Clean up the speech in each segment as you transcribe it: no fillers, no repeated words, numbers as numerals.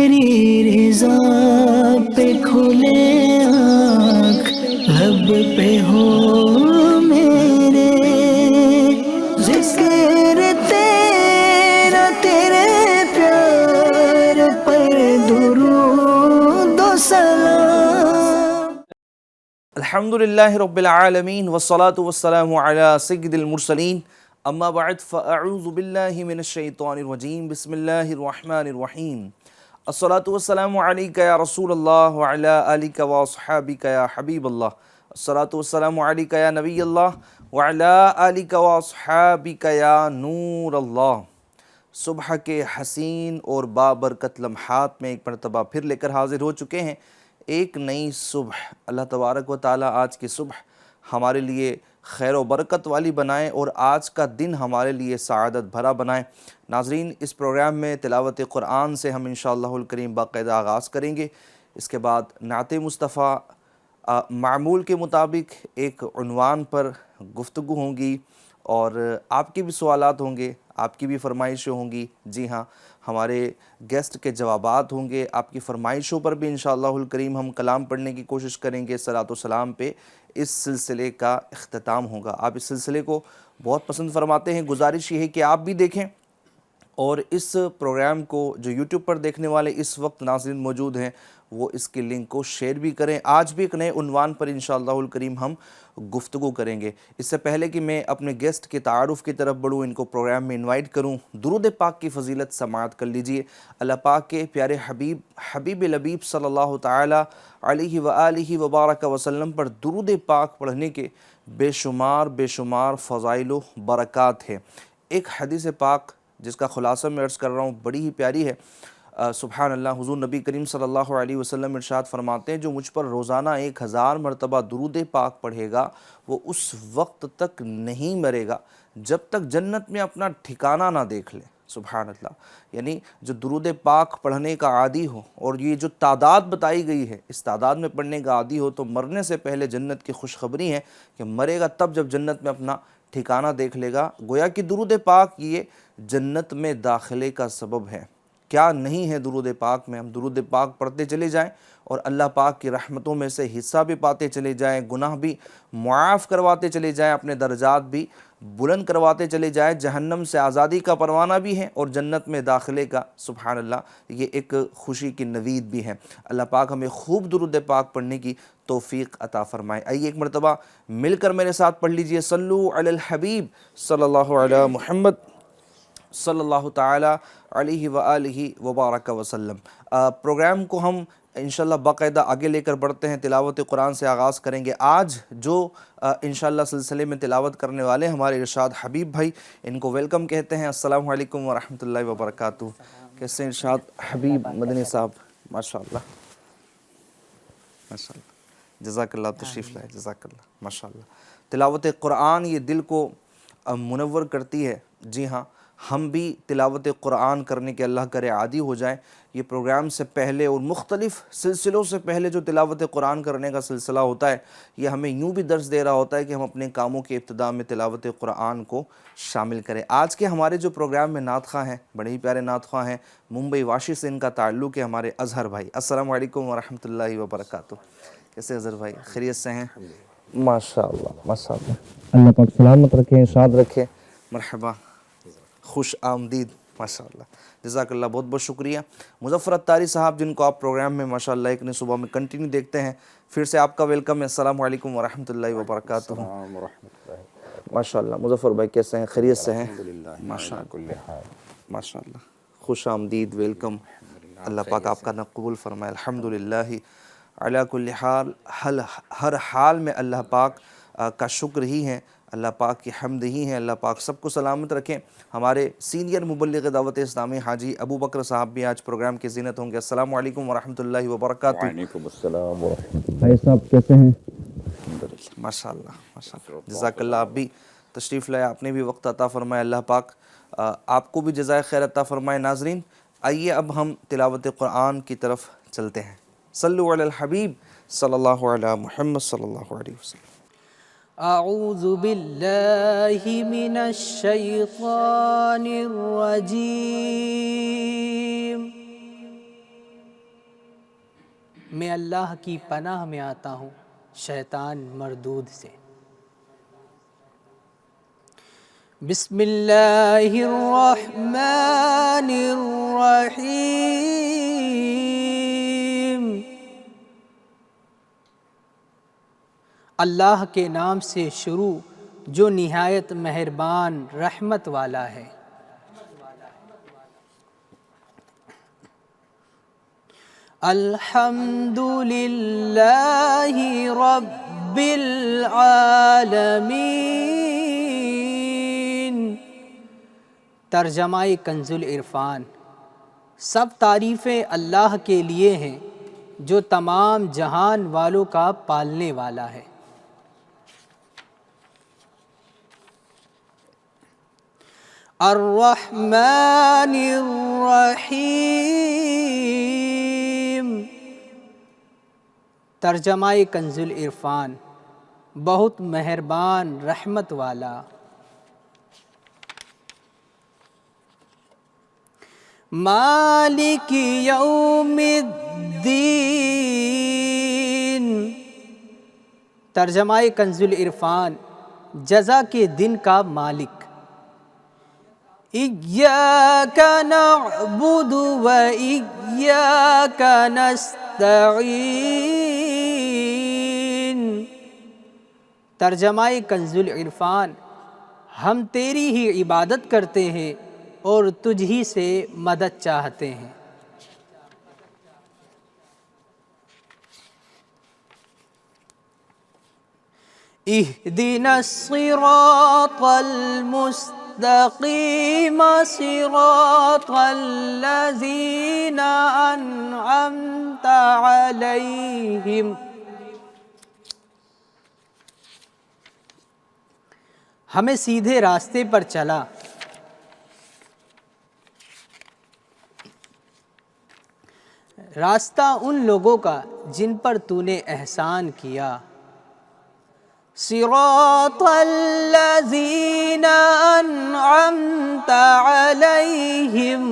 تیری رضا پہ کھلے آنکھ لب پہ ہو میرے، ذکر تیرا تیرے پیار پر درود و سلام۔ الحمدللہ رب العالمین والصلاة والسلام علی سید المرسلین، اما بعد فاعوذ باللہ من الشیطان الرجیم، بسم اللہ الرحمن الرحیم۔ الصلاة والسلام علیک یا رسول اللہ وعلی آلک واصحابک یا حبیب اللہ، الصلاة والسلام علیک یا نبی اللہ وعلی آلک واصحابک یا نور اللہ۔ صبح کے حسین اور بابرکت لمحات میں ایک مرتبہ پھر لے کر حاضر ہو چکے ہیں ایک نئی صبح۔ اللہ تبارک و تعالیٰ آج کی صبح ہمارے لیے خیر و برکت والی بنائے اور آج کا دن ہمارے لیے سعادت بھرا بنائے۔ ناظرین، اس پروگرام میں تلاوت قرآن سے ہم انشاءاللہ الکریم باقاعدہ آغاز کریں گے۔ اس کے بعد نعت مصطفیٰ معمول کے مطابق ایک عنوان پر گفتگو ہوں گی اور آپ کے بھی سوالات ہوں گے، آپ کی بھی فرمائشیں ہوں گی۔ جی ہاں، ہمارے گیسٹ کے جوابات ہوں گے، آپ کی فرمائشوں پر بھی انشاءاللہ الکریم ہم کلام پڑھنے کی کوشش کریں گے۔ صلاۃ و سلام پہ اس سلسلے کا اختتام ہوگا۔ آپ اس سلسلے کو بہت پسند فرماتے ہیں، گزارش یہ ہے کہ آپ بھی دیکھیں اور اس پروگرام کو جو یوٹیوب پر دیکھنے والے اس وقت ناظرین موجود ہیں وہ اس کی لنک کو شیئر بھی کریں۔ آج بھی ایک نئے عنوان پر انشاءاللہ الکریم ہم گفتگو کریں گے۔ اس سے پہلے کہ میں اپنے گیسٹ کے تعارف کی طرف بڑھوں، ان کو پروگرام میں انوائٹ کروں، درود پاک کی فضیلت سماعت کر لیجئے۔ اللہ پاک کے پیارے حبیب لبیب صلی اللہ تعالی علیہ وآلہ وبارک وسلم پر درود پاک پڑھنے کے بے شمار فضائل و برکات ہیں۔ ایک حدیث پاک جس کا خلاصہ میں عرض کر رہا ہوں، بڑی ہی پیاری ہے۔ سبحان اللہ، حضور نبی کریم صلی اللہ علیہ وسلم ارشاد فرماتے ہیں جو مجھ پر روزانہ 1000 مرتبہ درود پاک پڑھے گا وہ اس وقت تک نہیں مرے گا جب تک جنت میں اپنا ٹھکانہ نہ دیکھ لے۔ سبحان اللہ، یعنی جو درود پاک پڑھنے کا عادی ہو اور یہ جو تعداد بتائی گئی ہے اس تعداد میں پڑھنے کا عادی ہو تو مرنے سے پہلے جنت کی خوشخبری ہے کہ مرے گا تب جب جنت میں اپنا ٹھکانہ دیکھ لے گا۔ گویا کہ درود پاک یہ جنت میں داخلے کا سبب ہے۔ کیا نہیں ہے درود پاک میں؟ ہم درود پاک پڑھتے چلے جائیں اور اللہ پاک کی رحمتوں میں سے حصہ بھی پاتے چلے جائیں، گناہ بھی معاف کرواتے چلے جائیں، اپنے درجات بھی بلند کرواتے چلے جائیں، جہنم سے آزادی کا پروانہ بھی ہے اور جنت میں داخلے کا سبحان اللہ یہ ایک خوشی کی نوید بھی ہے۔ اللہ پاک ہمیں خوب درود پاک پڑھنے کی توفیق عطا فرمائے۔ آئیے ایک مرتبہ مل کر میرے ساتھ پڑھ لیجئے، صلو علی الحبیب صلی اللہ علی محمد صلی اللہ تعالی علیہ وآلہ وبارک وسلم۔ پروگرام کو ہم انشاءاللہ باقاعدہ آگے لے کر بڑھتے ہیں، تلاوت قرآن سے آغاز کریں گے۔ آج جو انشاءاللہ سلسلے میں تلاوت کرنے والے ہمارے ارشاد حبیب بھائی، ان کو ویلکم کہتے ہیں۔ السلام علیکم ورحمۃ اللہ وبرکاتہ۔ کیسے ہیں ارشاد حبیب مدنی صاحب؟ ماشاءاللہ ماشاءاللہ، جزاک اللہ، تشریف لائے، جزاک اللہ، ماشاءاللہ۔ تلاوت قرآن یہ دل کو منور کرتی ہے۔ جی ہاں، ہم بھی تلاوت قرآن کرنے کے اللہ کرے عادی ہو جائیں۔ یہ پروگرام سے پہلے اور مختلف سلسلوں سے پہلے جو تلاوت قرآن کرنے کا سلسلہ ہوتا ہے یہ ہمیں یوں بھی درس دے رہا ہوتا ہے کہ ہم اپنے کاموں کے ابتدا میں تلاوت قرآن کو شامل کریں۔ آج کے ہمارے جو پروگرام میں نعت خواں ہیں، بڑے ہی پیارے نعت خواں ہیں، ممبئی واشی سے ان کا تعلق ہے، ہمارے اظہر بھائی۔ السلام علیکم ورحمۃ اللہ وبرکاتہ۔ کیسے اظہر بھائی؟ خیریت سے ہیں؟ ماشاءاللہ ماشاءاللہ، اللہ پاک سلامت رکھے، شاد رکھے، مرحبا، خوش آمدید، ماشاءاللہ، جزاک اللہ، بہت بہت شکریہ۔ مظفر اتاری صاحب جن کو آپ پروگرام میں ماشاءاللہ ایک نے صبح میں کنٹینیو دیکھتے ہیں، پھر سے آپ کا ویلکم ہے۔ السلام علیکم ورحمۃ اللہ وبرکاتہ۔ ماشاءاللہ، مظفر بھائی کیسے ہیں؟ خیریت سے ہیں؟ ماشاءاللہ، خوش آمدید، ویلکم، اللہ پاک آپ کا قبول فرمائے۔ الحمدللہ علی کل حال، ہر حال میں اللہ پاک کا شکر ہی ہے، اللہ پاک کی حمد ہی ہے۔ اللہ پاک سب کو سلامت رکھیں۔ ہمارے سینئر مبلغ دعوت اسلامی حاجی ابو بکر صاحب بھی آج پروگرام کی زینت ہوں گے۔ السلام علیکم ورحمۃ اللہ وبرکاتہ۔ وعلیکم السلام ورحمۃ اللہ۔ بھائی صاحب کیسے ہیں؟ ماشاءاللہ ماشاءاللہ، جزاک اللہ، آپ بھی تشریف لائے، آپ نے بھی وقت عطا فرمائے، اللہ پاک آپ کو بھی جزائے خیر عطا فرمائے۔ ناظرین، آئیے اب ہم تلاوت قرآن کی طرف چلتے ہیں۔ صلو علی الحبیب صلی اللہ علی محمد صلی اللہ علیہ وسلم۔ اعوذ باللہ من الشیطان الرجیم، میں اللہ کی پناہ میں آتا ہوں شیطان مردود سے۔ بسم اللہ الرحمن الرحیم۔ اللہ کے نام سے شروع جو نہایت مہربان رحمت والا ہے۔ الحمد للہ رب العالمین۔ ترجمہ کنز العرفان۔ سب تعریفیں اللہ کے لیے ہیں جو تمام جہان والوں کا پالنے والا ہے۔ الرحمن الرحیم۔ ترجمہ کنز العرفان۔ بہت مہربان رحمت والا۔ مالک یوم الدین۔ ترجمہ کنز العرفان۔ جزا کے دن کا مالک۔ ایاک نعبد و ایاک نستعین۔ ترجمہ کنز العرفان۔ ہم تیری ہی عبادت کرتے ہیں اور تجھ ہی سے مدد چاہتے ہیں۔ اہدنا الصراط المستقیم صراط الذین انعمت علیہم۔ ہمیں سیدھے راستے پر چلا۔ راستہ ان لوگوں کا جن پر تو نے احسان کیا۔ صراط الذین انعمت علیہم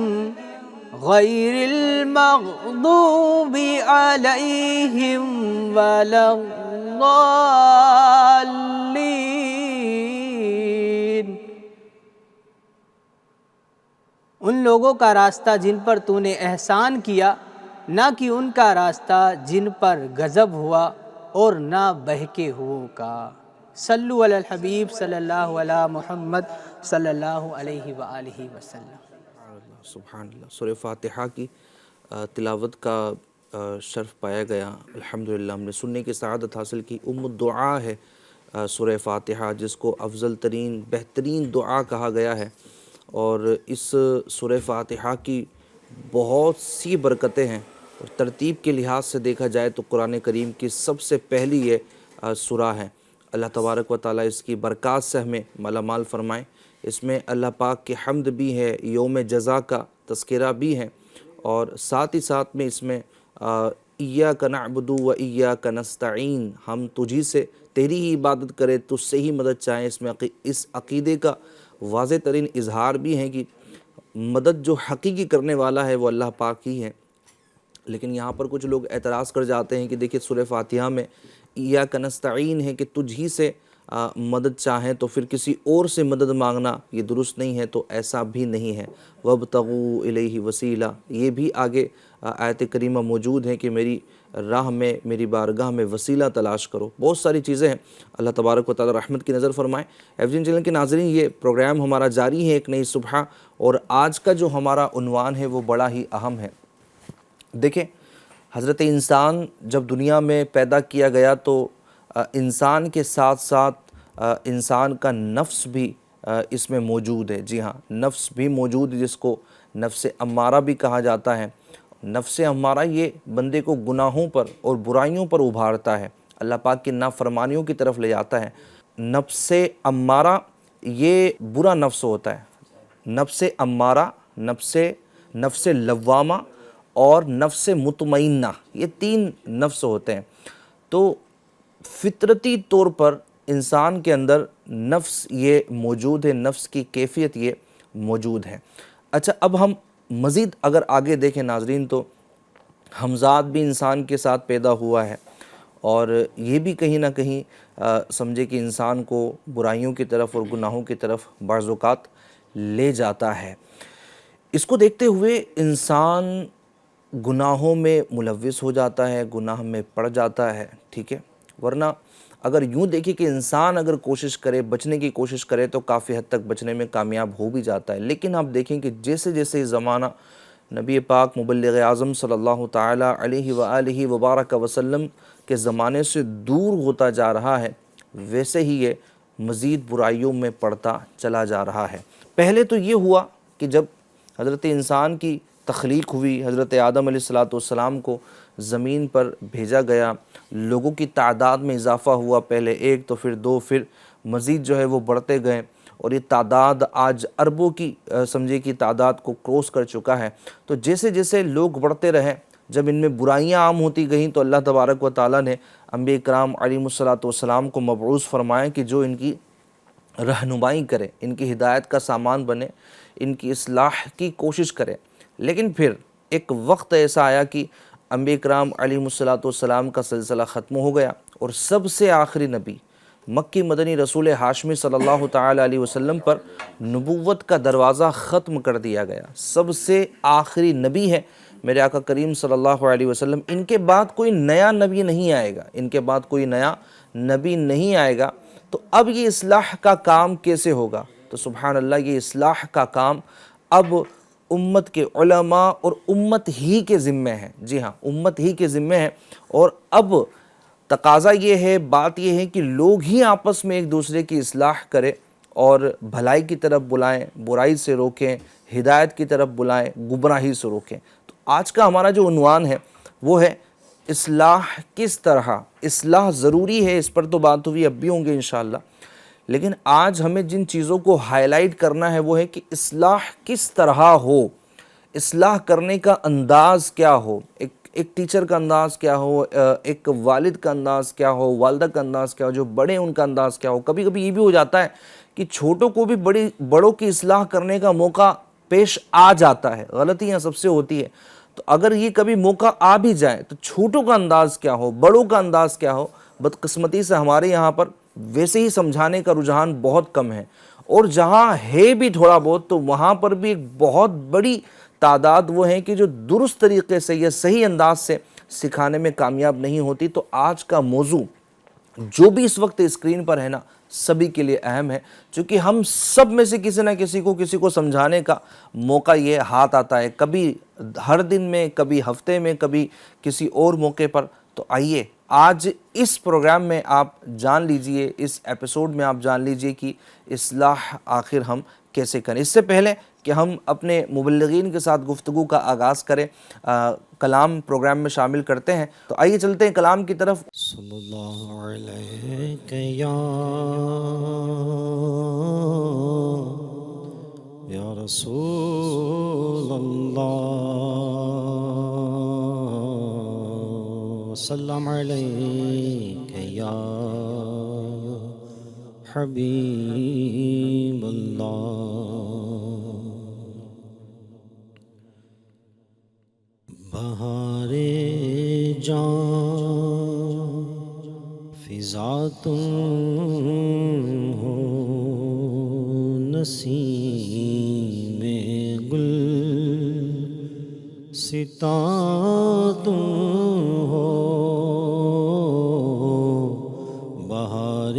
غیر المغضوب علیہم ولا الضالین۔ ان لوگوں کا راستہ جن پر تو نے احسان کیا، نہ کہ ان کا راستہ جن پر غضب ہوا اور نہ بہکے ہوئوں کا۔ صلو علی الحبیب صلی اللہ علی محمد صلی اللہ علیہ وآلہ وسلم۔ سبحان اللہ۔ سورہ فاتحہ کی تلاوت کا شرف پایا گیا۔ الحمدللہ ہم نے سننے کی سعادت حاصل کی۔ ام الدعا ہے سورہ فاتحہ، جس کو افضل ترین بہترین دعا کہا گیا ہے، اور اس سورہ فاتحہ کی بہت سی برکتیں ہیں، اور ترتیب کے لحاظ سے دیکھا جائے تو قرآن کریم کی سب سے پہلی یہ سورہ ہے۔ اللہ تبارک و تعالیٰ اس کی برکات سے ہمیں مالا مال فرمائے۔ اس میں اللہ پاک کی حمد بھی ہے، یوم جزا کا تذکرہ بھی ہے، اور ساتھ ہی ساتھ میں اس میں ایاک نعبد و ایاک نستعین، ہم تجھی سے تیری ہی عبادت کرے، تجھ سے ہی مدد چاہیں۔ اس میں اس عقیدے کا واضح ترین اظہار بھی ہے کہ مدد جو حقیقی کرنے والا ہے وہ اللہ پاک ہی ہے۔ لیکن یہاں پر کچھ لوگ اعتراض کر جاتے ہیں کہ دیکھیں سورہ فاتحہ میں ایاک نستعین ہے کہ تجھ ہی سے مدد چاہیں، تو پھر کسی اور سے مدد مانگنا یہ درست نہیں ہے، تو ایسا بھی نہیں ہے۔ وابتغوا الیہ وسیلہ، یہ بھی آگے آیت کریمہ موجود ہے کہ میری راہ میں، میری بارگاہ میں وسیلہ تلاش کرو۔ بہت ساری چیزیں ہیں۔ اللہ تبارک و تعالی رحمت کی نظر فرمائے۔ ایف جی چینل کے ناظرین، یہ پروگرام ہمارا جاری ہے، ایک نئی صبح، اور آج کا جو ہمارا عنوان ہے وہ بڑا ہی اہم ہے۔ دیکھیں، حضرت انسان جب دنیا میں پیدا کیا گیا تو انسان کے ساتھ ساتھ انسان کا نفس بھی اس میں موجود ہے۔ جی ہاں، نفس بھی موجود ہے، جس کو نفس امارہ بھی کہا جاتا ہے۔ نفس امارہ یہ بندے کو گناہوں پر اور برائیوں پر ابھارتا ہے، اللہ پاک کی نافرمانیوں کی طرف لے جاتا ہے۔ نفس امارہ یہ برا نفس ہوتا ہے۔ نفس امارہ، نفس لوامہ اور نفس مطمئنہ، یہ تین نفس ہوتے ہیں۔ تو فطرتی طور پر انسان کے اندر نفس یہ موجود ہے، نفس کی کیفیت یہ موجود ہے۔ اچھا، اب ہم مزید اگر آگے دیکھیں ناظرین، تو ہمزاد بھی انسان کے ساتھ پیدا ہوا ہے، اور یہ بھی کہیں نہ کہیں سمجھے کہ انسان کو برائیوں کی طرف اور گناہوں کی طرف بعض اوقات لے جاتا ہے۔ اس کو دیکھتے ہوئے انسان گناہوں میں ملوث ہو جاتا ہے، گناہ میں پڑ جاتا ہے، ٹھیک ہے۔ ورنہ اگر یوں دیکھیں کہ انسان اگر کوشش کرے، بچنے کی کوشش کرے، تو کافی حد تک بچنے میں کامیاب ہو بھی جاتا ہے۔ لیکن آپ دیکھیں کہ جیسے جیسے زمانہ نبی پاک مبلغ اعظم صلی اللہ تعالی علیہ وآلہ وبارک وسلم کے زمانے سے دور ہوتا جا رہا ہے، ویسے ہی یہ مزید برائیوں میں پڑتا چلا جا رہا ہے۔ پہلے تو یہ ہوا کہ جب حضرت انسان کی تخلیق ہوئی، حضرت آدم علیہ السلام کو زمین پر بھیجا گیا، لوگوں کی تعداد میں اضافہ ہوا، پہلے ایک تو پھر دو، پھر مزید جو ہے وہ بڑھتے گئے، اور یہ تعداد آج اربوں کی سمجھے کی تعداد کو کراس کر چکا ہے۔ تو جیسے جیسے لوگ بڑھتے رہے، جب ان میں برائیاں عام ہوتی گئیں، تو اللہ تبارک و تعالیٰ نے انبیاء کرام علیہ السلام کو مبعوث فرمایا کہ جو ان کی رہنمائی کرے، ان کی ہدایت کا سامان بنے، ان کی اصلاح کی کوشش کرے۔ لیکن پھر ایک وقت ایسا آیا کہ انبیاء کرام علیہ السلام کا سلسلہ ختم ہو گیا، اور سب سے آخری نبی مکی مدنی رسول ہاشمی صلی اللہ تعالی علیہ وسلم پر نبوت کا دروازہ ختم کر دیا گیا۔ سب سے آخری نبی ہے میرے آقا کریم صلی اللہ علیہ وسلم۔ ان کے بعد کوئی نیا نبی نہیں آئے گا، ان کے بعد کوئی نیا نبی نہیں آئے گا۔ تو اب یہ اصلاح کا کام کیسے ہوگا؟ تو سبحان اللہ، یہ اصلاح کا کام اب امت کے علماء اور امت ہی کے ذمہ ہے۔ جی ہاں، امت ہی کے ذمہ ہے، اور اب تقاضا یہ ہے، بات یہ ہے کہ لوگ ہی آپس میں ایک دوسرے کی اصلاح کریں اور بھلائی کی طرف بلائیں، برائی سے روکیں، ہدایت کی طرف بلائیں، گمراہی سے روکیں۔ تو آج کا ہمارا جو عنوان ہے وہ ہے اصلاح کس طرح۔ اصلاح ضروری ہے، اس پر تو بات ہوئی، اب بھی ہوں گے انشاءاللہ، لیکن آج ہمیں جن چیزوں کو ہائی لائٹ کرنا ہے وہ ہے کہ اصلاح کس طرح ہو، اصلاح کرنے کا انداز کیا ہو، ایک ٹیچر کا انداز کیا ہو، ایک والد کا انداز کیا ہو، والدہ کا انداز کیا ہو، جو بڑے ان کا انداز کیا ہو۔ کبھی کبھی یہ بھی ہو جاتا ہے کہ چھوٹوں کو بھی بڑوں کی اصلاح کرنے کا موقع پیش آ جاتا ہے، غلطیاں سب سے ہوتی ہے۔ تو اگر یہ کبھی موقع آ بھی جائے تو چھوٹوں کا انداز کیا ہو، بڑوں کا انداز کیا ہو۔ بدقسمتی سے ہمارے یہاں پر ویسے ہی سمجھانے کا رجحان بہت کم ہے، اور جہاں ہے بھی تھوڑا بہت تو وہاں پر بھی ایک بہت بڑی تعداد وہ ہیں کہ جو درست طریقے سے یا صحیح انداز سے سکھانے میں کامیاب نہیں ہوتی۔ تو آج کا موضوع جو بھی اس وقت اسکرین پر ہے نا، سبھی کے لیے اہم ہے، چونکہ ہم سب میں سے کسی نہ کسی کو سمجھانے کا موقع یہ ہاتھ آتا ہے، کبھی ہر دن میں، کبھی ہفتے میں، کبھی کسی اور موقع پر۔ تو آئیے آج اس پروگرام میں آپ جان لیجئے، اس ایپیسوڈ میں آپ جان لیجئے کہ اصلاح آخر ہم کیسے کریں۔ اس سے پہلے کہ ہم اپنے مبلغین کے ساتھ گفتگو کا آغاز کریں، کلام پروگرام میں شامل کرتے ہیں، تو آئیے چلتے ہیں کلام کی طرف۔ صلی اللہ علیہ یا رسول اللہ، وسلم علیک یا حبیب اللہ۔ بہار جان فضا تم ہو، نسیم گل ستا تم ہو۔ بہار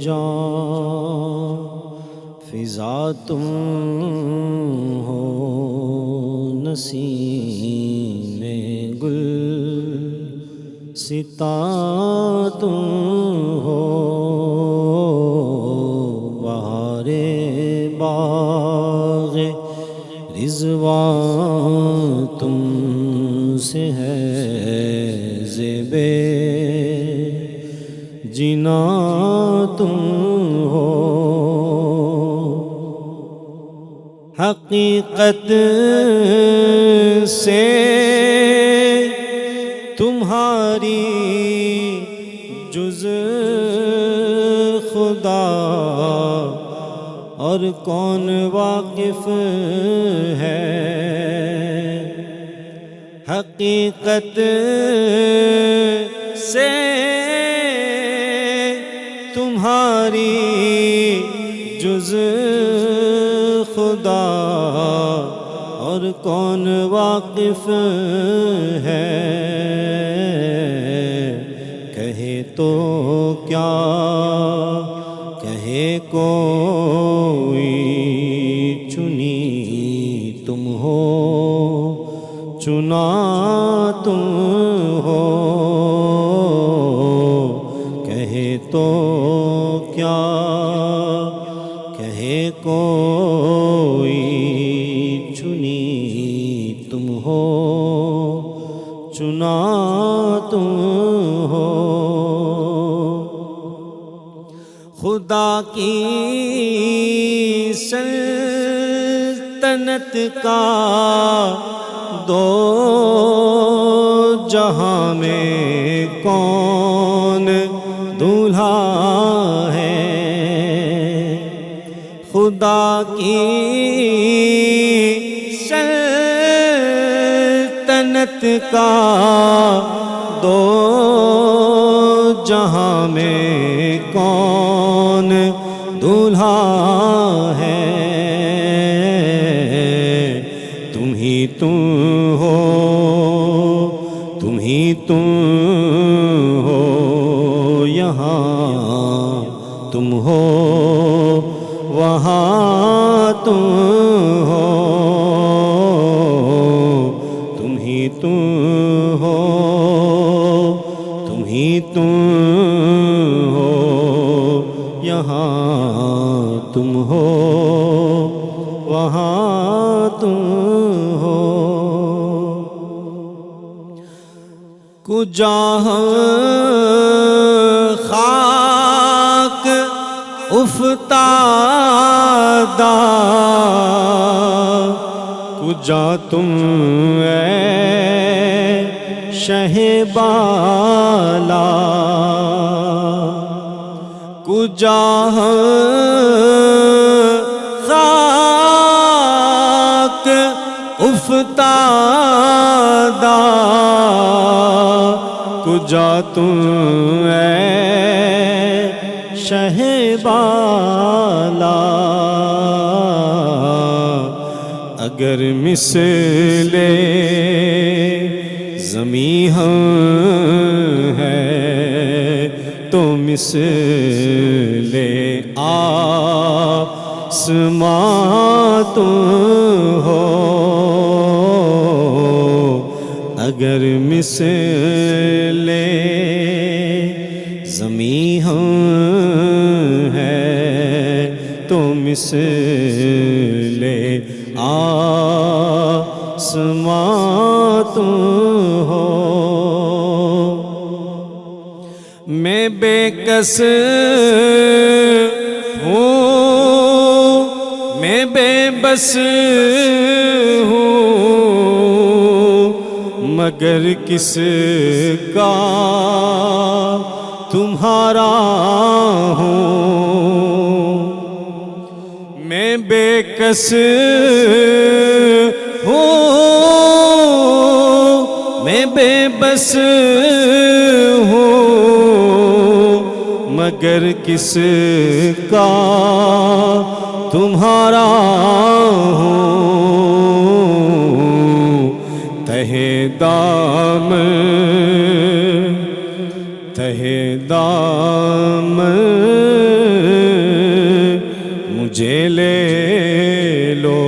جان فضا تم ہو، نسیم گل ستا تم ہو۔ بہار باغ رضوان تم سے ہے، زیب جنا تم ہو۔ حقیقت سے تمہاری جز خدا اور کون واقف ہے۔ حقیقت سے تمہاری جز خدا اور کون واقف ہے؟ کہے تو کیا کہے کوئی، چنی تم ہو چنا تم ہو، کہے تو کیا کہے کوئی، چنی تم ہو چنا تم ہو۔ خدا کی سلطنت کا دو جہاں میں کون دولہا ہے؟ خدا کی سلطنت کا دو جہاں میں کون دولہا ہے؟ تم ہی تم ہو، تم ہی تم ہو، یہاں تم ہو وہاں تم ہو، تم ہی تم ہو، تم ہی تم ہو، یہاں تم ہو وہاں تم ہو۔ کجا خاک افتادہ، کجا تم اے شہ بالا، کجا خاک افتادہ، کجا تم اے شہ بالا، اگر مثل زمیں ہم ہے تو مثل آسمان تم ہو، اگر مثل زمیں ہم ہے تو مثل آسمان تم ہو۔ میں بے کس ہوں، میں بے بس ہوں، مگر کس کا تمہارا ہوں۔ میں بے کس ہوں، میں بے بس ہوں، مگر کس کا تمہارا ہوں۔ تہے دام مجھے لے لو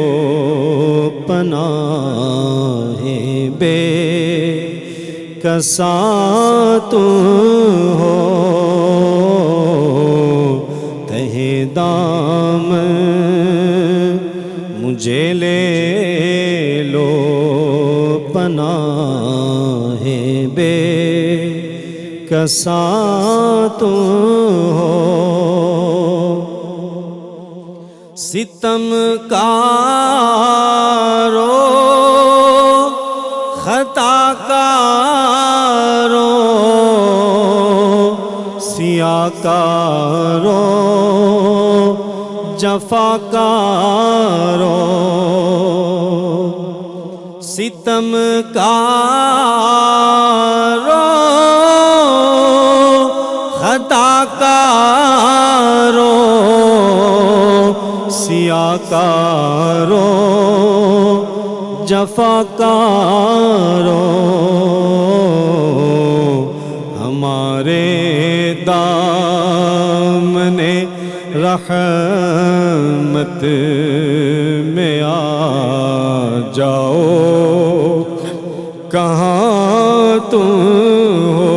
پناہ بے کسا تم ہو، تہے دام مجھے لے لو پناہ بے کسا تم ہو۔ ستم کارو خطا کارو سیاہ کارو جفا کارو، ستم کارو خطا کارو سیاہ کارو جفا کارو ہمارے دامن رحمت میں آ جاؤ کہاں تم ہو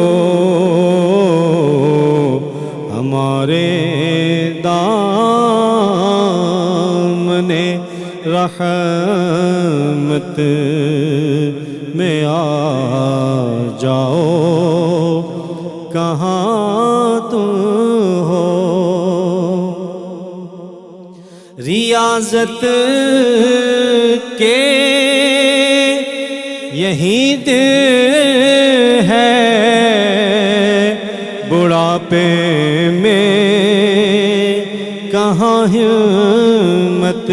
ہمارے دامن رحمت میں آ جاؤ کہاں تم ہو ریاضت کے یہی دن ہے بڑھاپے میں کہاں ہمت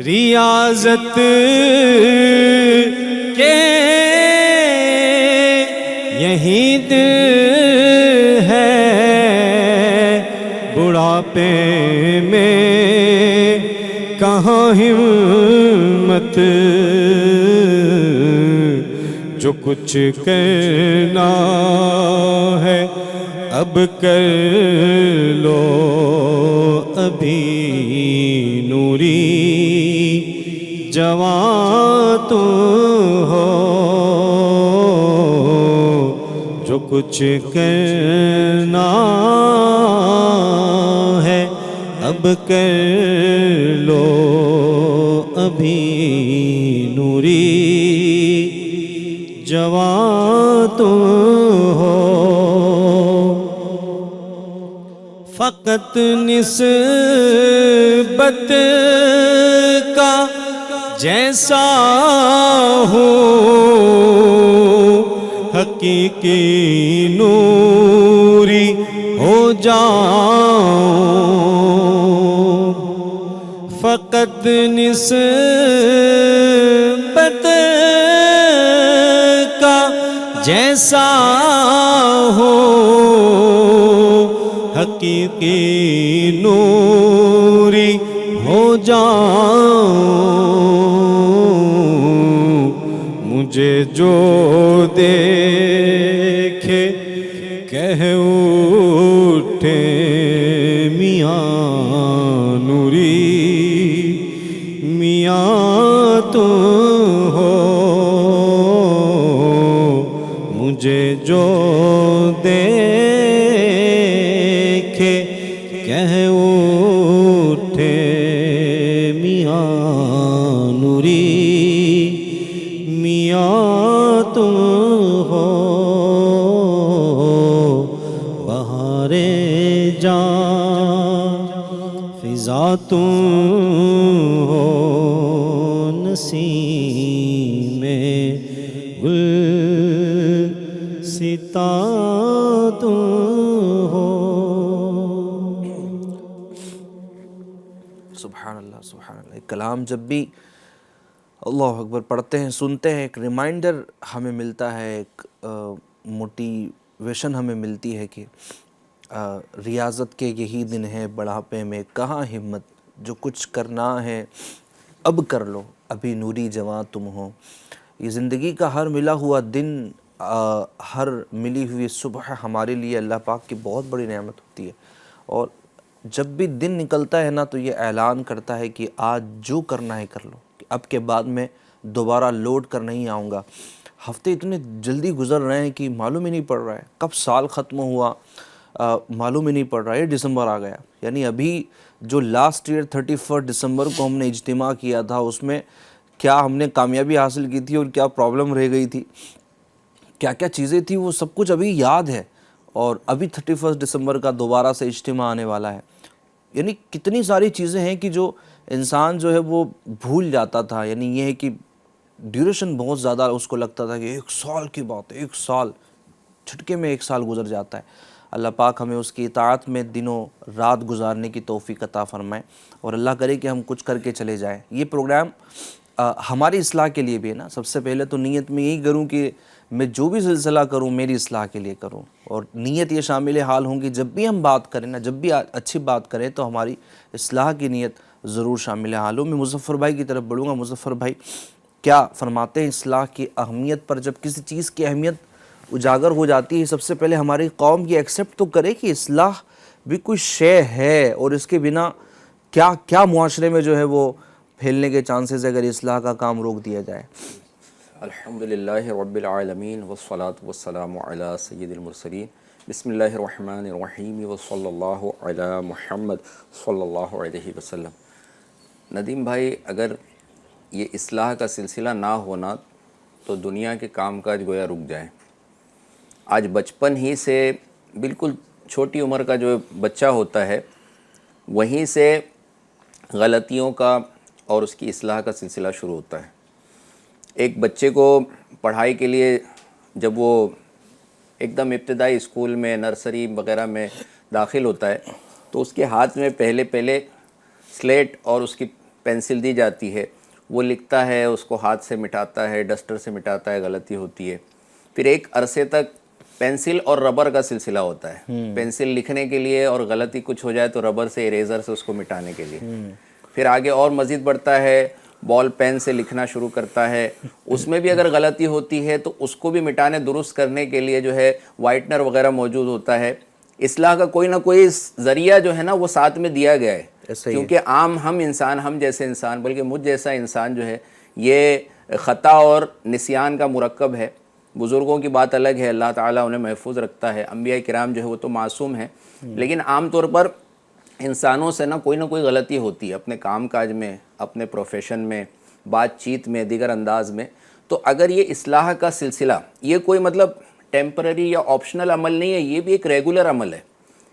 ریاضت کے یہی دن ہے بڑھاپے میں کہاں ہمت جو کچھ کرنا ہے اب کر لو ابھی نوری جوان تم ہو جو کچھ کرنا ہے اب کر لو ابھی نوری جوان تم ہو فقط نسبت کا جیسا ہوں حقیقی نوری ہو جاؤں فقط نسبت کا جیسا ہو حقیقی نوری ہو جاؤں مجھے جو دیکھے کہہ اٹھے میاں نوری میاں تم ہو مجھے جو دیکھے کہہ اٹھے میاں نوری میاں تم ہو بہارے جان فضا تم ہو نسیم گل ستا تم ہو سبحان اللہ سبحان اللہ. ایک کلام جب بھی اللہ اکبر پڑھتے ہیں سنتے ہیں ایک ریمائنڈر ہمیں ملتا ہے, ایک موٹیویشن ہمیں ملتی ہے کہ ریاضت کے یہی دن ہے بڑھاپے میں کہاں ہمت, جو کچھ کرنا ہے اب کر لو ابھی نوری جوان تم ہو. یہ زندگی کا ہر ملا ہوا دن, ہر ملی ہوئی صبح ہمارے لیے اللہ پاک کی بہت بڑی نعمت ہوتی ہے, اور جب بھی دن نکلتا ہے نا تو یہ اعلان کرتا ہے کہ آج جو کرنا ہے کر لو, اب کے بعد میں دوبارہ لوٹ کر نہیں آؤں گا. ہفتے اتنے جلدی گزر رہے ہیں کہ معلوم ہی نہیں پڑ رہا ہے کب سال ختم ہوا, معلوم ہی نہیں پڑ رہا ہے. یہ دسمبر آ گیا, یعنی ابھی جو لاسٹ ایئر 31 دسمبر کو ہم نے اجتماع کیا تھا اس میں کیا ہم نے کامیابی حاصل کی تھی اور کیا پرابلم رہ گئی تھی, کیا کیا چیزیں تھیں, وہ سب کچھ ابھی یاد ہے. اور ابھی 31 دسمبر کا دوبارہ سے اجتماع آنے والا ہے. یعنی کتنی ساری چیزیں ہیں کہ جو انسان جو ہے وہ بھول جاتا تھا. یعنی یہ ہے کہ ڈیوریشن بہت زیادہ اس کو لگتا تھا کہ ایک سال کی بات ہے, ایک سال چھٹکے میں ایک سال گزر جاتا ہے. اللہ پاک ہمیں اس کی اطاعت میں دنوں رات گزارنے کی توفیق عطا فرمائے, اور اللہ کرے کہ ہم کچھ کر کے چلے جائیں. یہ پروگرام ہماری اصلاح کے لیے بھی ہے نا. سب سے پہلے تو نیت میں یہی کروں کہ میں جو بھی سلسلہ کروں میری اصلاح کے لیے کروں, اور نیت یہ شامل حال ہوں کہ جب بھی ہم بات کریں نا, جب بھی اچھی بات کریں تو ہماری اصلاح کی نیت ضرور شامل حال ہو. میں مظفر بھائی کی طرف بڑھوں گا. مظفر بھائی کیا فرماتے ہیں اصلاح کی اہمیت پر؟ جب کسی چیز کی اہمیت اجاگر ہو جاتی ہے, سب سے پہلے ہماری قوم یہ ایکسیپٹ تو کرے کہ اصلاح بھی کوئی شے ہے, اور اس کے بنا کیا کیا معاشرے میں جو ہے وہ پھیلنے کے چانسز ہے اگر اصلاح کا کام روک دیا جائے. الحمدللہ رب العالمین والصلاة والسلام علی سید المرسلین. بسم اللہ الرحمن الرحیم وصلی اللہ علی محمد صلی اللہ علیہ وسلم. ندیم بھائی, اگر یہ اصلاح کا سلسلہ نہ ہونا تو دنیا کے کام کاج گویا رک جائیں. آج بچپن ہی سے, بالکل چھوٹی عمر کا جو بچہ ہوتا ہے وہیں سے غلطیوں کا اور اس کی اصلاح کا سلسلہ شروع ہوتا ہے. ایک بچے کو پڑھائی کے لیے جب وہ ایک دم ابتدائی اسکول میں, نرسری وغیرہ میں داخل ہوتا ہے تو اس کے ہاتھ میں پہلے سلیٹ اور اس کی پینسل دی جاتی ہے. وہ لکھتا ہے, اس کو ہاتھ سے مٹاتا ہے, ڈسٹر سے مٹاتا ہے, غلطی ہوتی ہے. پھر ایک عرصے تک پینسل اور ربر کا سلسلہ ہوتا ہے. پینسل لکھنے کے لیے اور غلطی کچھ ہو جائے تو ربر سے, اریزر سے اس کو مٹانے کے لیے. پھر آگے اور مزید بڑھتا ہے, بال پین سے لکھنا شروع کرتا ہے. اس میں بھی اگر غلطی ہوتی ہے تو اس کو بھی مٹانے درست کرنے کے لیے جو ہے وائٹنر وغیرہ موجود ہوتا ہے. اصلاح کا کوئی نہ کوئی ذریعہ جو ہے نا وہ ساتھ میں دیا گیا ہے, کیونکہ عام ہم انسان, ہم جیسے انسان, بلکہ مجھ جیسا انسان جو ہے یہ خطا اور نسیان کا مرکب ہے. بزرگوں کی بات الگ ہے, اللہ تعالیٰ انہیں محفوظ رکھتا ہے. انبیاء کرام جو ہے وہ تو معصوم ہیں, لیکن عام طور پر انسانوں سے نا کوئی غلطی ہوتی ہے اپنے کام کاج میں, اپنے پروفیشن میں, بات چیت میں, دیگر انداز میں. تو اگر یہ اصلاح کا سلسلہ, یہ کوئی مطلب ٹیمپرری یا آپشنل عمل نہیں ہے, یہ بھی ایک ریگولر عمل ہے.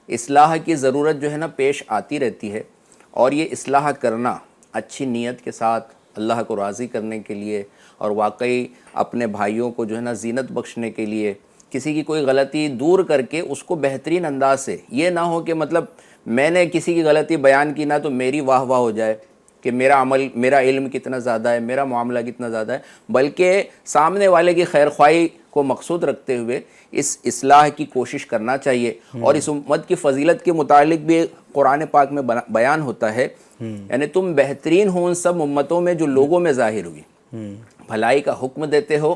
اصلاح کی ضرورت جو ہے نا پیش آتی رہتی ہے, اور یہ اصلاح کرنا اچھی نیت کے ساتھ اللہ کو راضی کرنے کے لیے, اور واقعی اپنے بھائیوں کو جو ہے نا زینت بخشنے کے لیے, کسی کی کوئی غلطی دور کر کے اس کو بہترین انداز سے, یہ نہ ہو کہ مطلب میں نے کسی کی غلطی بیان کی نا تو میری واہ واہ ہو جائے کہ میرا عمل, میرا علم کتنا زیادہ ہے, میرا معاملہ کتنا زیادہ ہے, بلکہ سامنے والے کی خیر خواہی کو مقصود رکھتے ہوئے اس اصلاح کی کوشش کرنا چاہیے. اور اس امت کی فضیلت کے متعلق بھی قرآن پاک میں بیان ہوتا ہے, یعنی تم بہترین ہو ان سب امتوں میں جو لوگوں میں ظاہر ہوئی, بھلائی کا حکم دیتے ہو,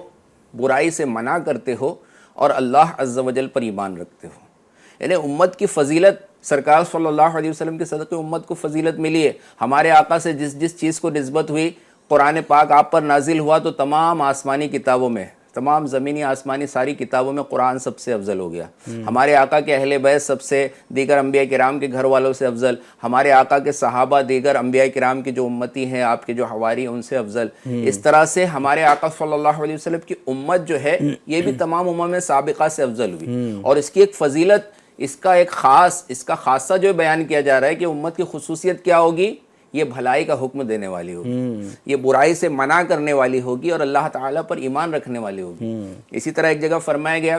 برائی سے منع کرتے ہو, اور اللہ عز و جل پر ایمان رکھتے ہو. یعنی امت کی فضیلت, سرکار صلی اللہ علیہ وسلم کے صدقے امت کو فضیلت ملی ہے. ہمارے آقا سے جس چیز کو نسبت ہوئی, قرآن پاک آپ پر نازل ہوا تو تمام آسمانی کتابوں میں, تمام زمینی آسمانی ساری کتابوں میں قرآن سب سے افضل ہو گیا. ہمارے آقا کے اہل بیت سب سے, دیگر انبیاء کرام کے گھر والوں سے افضل. ہمارے آقا کے صحابہ دیگر انبیاء کرام کی جو امتی ہیں, آپ کے جو حواری ہیں, ان سے افضل. اس طرح سے ہمارے آقا صلی اللہ علیہ وسلم کی امت جو ہے یہ بھی تمام امم سابقہ سے افضل ہوئی. اور اس کی ایک فضیلت, اس کا خاصہ جو بیان کیا جا رہا ہے کہ امت کی خصوصیت کیا ہوگی, یہ بھلائی کا حکم دینے والی ہوگی, یہ برائی سے منع کرنے والی ہوگی, اور اللہ تعالیٰ پر ایمان رکھنے والی ہوگی. اسی طرح ایک جگہ فرمایا گیا,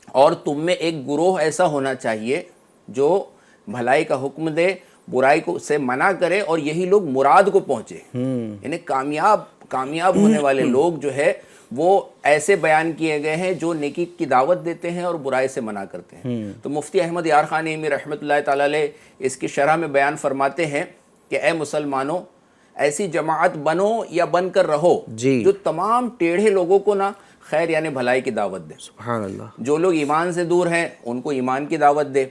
اور تم میں ایک گروہ ایسا ہونا چاہیے جو بھلائی کا حکم دے, برائی کو سے منع کرے, اور یہی لوگ مراد کو پہنچے. یعنی کامیاب ہونے والے لوگ جو ہے وہ ایسے بیان کیے گئے ہیں جو نیکی کی دعوت دیتے ہیں اور برائی سے منع کرتے ہیں. تو مفتی احمد یار خان ایمی رحمۃ اللہ تعالیٰ علیہ اس کی شرح میں بیان فرماتے ہیں کہ اے مسلمانوں, ایسی جماعت بنو یا بن کر رہو جو تمام ٹیڑھے لوگوں کو نا خیر یعنی بھلائی کی دعوت دے. سبحان اللہ. جو لوگ ایمان سے دور ہیں ان کو ایمان کی دعوت دے,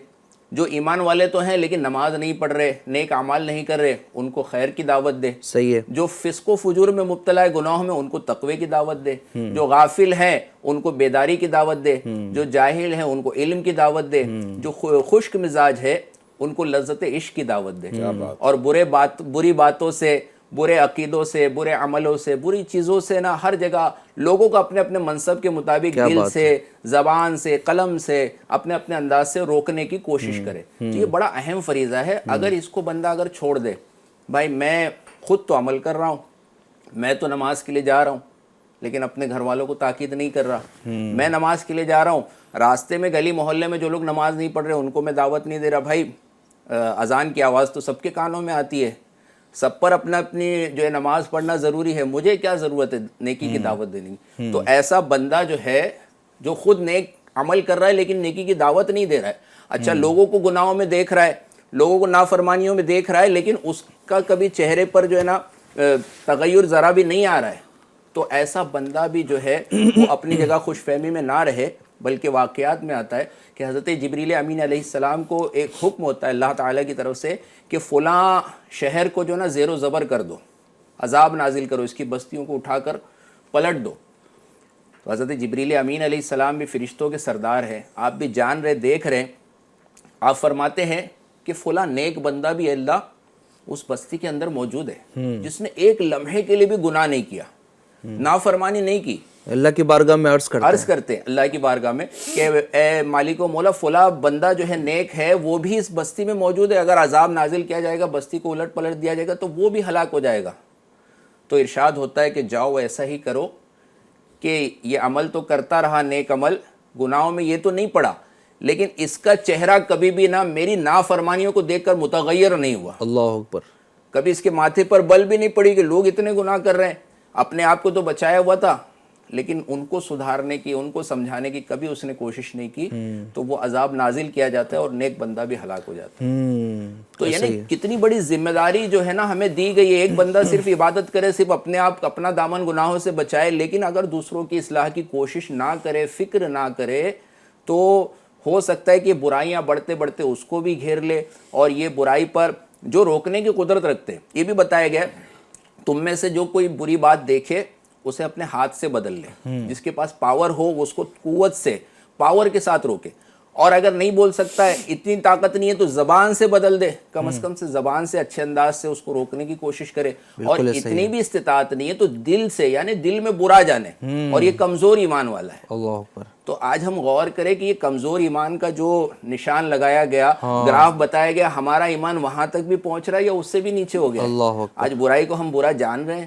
جو ایمان والے تو ہیں لیکن نماز نہیں پڑھ رہے, نیک اعمال نہیں کر رہے, ان کو خیر کی دعوت دے. صحیح ہے. جو فسق و فجور میں مبتلا ہے, گناہوں میں, ان کو تقوی کی دعوت دے. جو غافل ہیں ان کو بیداری کی دعوت دے. جو جاہل ہیں ان کو علم کی دعوت دے. جو خشک مزاج ہے ان کو لذت عشق کی دعوت دے. اور بری باتوں سے, برے عقیدوں سے, برے عملوں سے, بری چیزوں سے نا ہر جگہ لوگوں کو اپنے اپنے منصب کے مطابق دل سے, زبان سے, قلم سے, اپنے اپنے انداز سے روکنے کی کوشش کرے. تو یہ بڑا اہم فریضہ ہے. اگر اس کو بندہ اگر چھوڑ دے, بھائی میں خود تو عمل کر رہا ہوں, میں تو نماز کے لیے جا رہا ہوں, لیکن اپنے گھر والوں کو تاکید نہیں کر رہا. میں نماز کے لیے جا رہا ہوں, راستے میں گلی محلے میں جو لوگ نماز نہیں پڑھ رہے ان کو میں دعوت نہیں دے رہا. بھائی اذان کی آواز تو سب کے کانوں میں آتی ہے, سب پر اپنا اپنی جو ہے نماز پڑھنا ضروری ہے، مجھے کیا ضرورت ہے نیکی کی دعوت دینے کی؟ تو ایسا بندہ جو ہے جو خود نیک عمل کر رہا ہے لیکن نیکی کی دعوت نہیں دے رہا ہے، اچھا لوگوں کو گناہوں میں دیکھ رہا ہے، لوگوں کو نافرمانیوں میں دیکھ رہا ہے، لیکن اس کا کبھی چہرے پر جو ہے نا تغیر ذرا بھی نہیں آ رہا ہے، تو ایسا بندہ بھی جو ہے وہ اپنی جگہ خوش فہمی میں نہ رہے، بلکہ واقعات میں آتا ہے کہ حضرت جبریل امین علیہ السلام کو ایک حکم ہوتا ہے اللہ تعالیٰ کی طرف سے کہ فلاں شہر کو جو نا زیر و زبر کر دو، عذاب نازل کرو، اس کی بستیوں کو اٹھا کر پلٹ دو۔ تو حضرت جبریل امین علیہ السلام بھی فرشتوں کے سردار ہیں، آپ بھی جان رہے دیکھ رہے، آپ فرماتے ہیں کہ فلاں نیک بندہ بھی اللہ اس بستی کے اندر موجود ہے جس نے ایک لمحے کے لیے بھی گناہ نہیں کیا، نافرمانی نہیں کی۔ اللہ کی بارگاہ میں عرض کرتے ہیں اللہ کی بارگاہ میں کہ اے مالک و مولا فلاں بندہ جو ہے نیک ہے، وہ بھی اس بستی میں موجود ہے، اگر عذاب نازل کیا جائے گا، بستی کو الٹ پلٹ دیا جائے گا تو وہ بھی ہلاک ہو جائے گا۔ تو ارشاد ہوتا ہے کہ جاؤ ایسا ہی کرو کہ یہ عمل تو کرتا رہا، نیک عمل، گناہوں میں یہ تو نہیں پڑا، لیکن اس کا چہرہ کبھی بھی نہ میری نافرمانیوں کو دیکھ کر متغیر نہیں ہوا، اللہ اکبر، کبھی اس کے ماتھے پر بل بھی نہیں پڑی کہ لوگ اتنے گناہ کر رہے ہیں، اپنے آپ کو تو بچایا ہوا تھا لیکن ان کو سدھارنے کی، ان کو سمجھانے کی کبھی اس نے کوشش نہیں کی، تو وہ عذاب نازل کیا جاتا ہے اور نیک بندہ بھی ہلاک ہو جاتا ہے۔ تو یعنی کتنی بڑی ذمہ داری جو ہے نا ہمیں دی گئی ہے، ایک بندہ صرف عبادت کرے، صرف اپنے آپ اپنا دامن گناہوں سے بچائے، لیکن اگر دوسروں کی اصلاح کی کوشش نہ کرے، فکر نہ کرے، تو ہو سکتا ہے کہ برائیاں بڑھتے بڑھتے اس کو بھی گھیر لے، اور یہ برائی پر جو روکنے کی قدرت رکھتے ہیں، یہ بھی بتایا گیا تم میں سے جو کوئی بری بات دیکھے اسے اپنے ہاتھ سے بدل لے، جس کے پاس پاور ہو وہ اس کو قوت سے، پاور کے ساتھ روکے، اور اگر نہیں بول سکتا ہے، اتنی طاقت نہیں ہے تو زبان سے بدل دے، کم از کم سے زبان سے اچھے انداز سے اس کو روکنے کی کوشش کرے، اور اتنی بھی استطاعت نہیں ہے تو دل سے، یعنی دل میں برا جانے، اور یہ کمزور ایمان والا ہے۔ اللہ اکبر۔ تو آج ہم غور کریں کہ یہ کمزور ایمان کا جو نشان لگایا گیا، گراف بتایا گیا، ہمارا ایمان وہاں تک بھی پہنچ رہا ہے یا اس سے بھی نیچے ہو گیا ہے؟ آج برائی کو ہم برا جان رہے ہیں،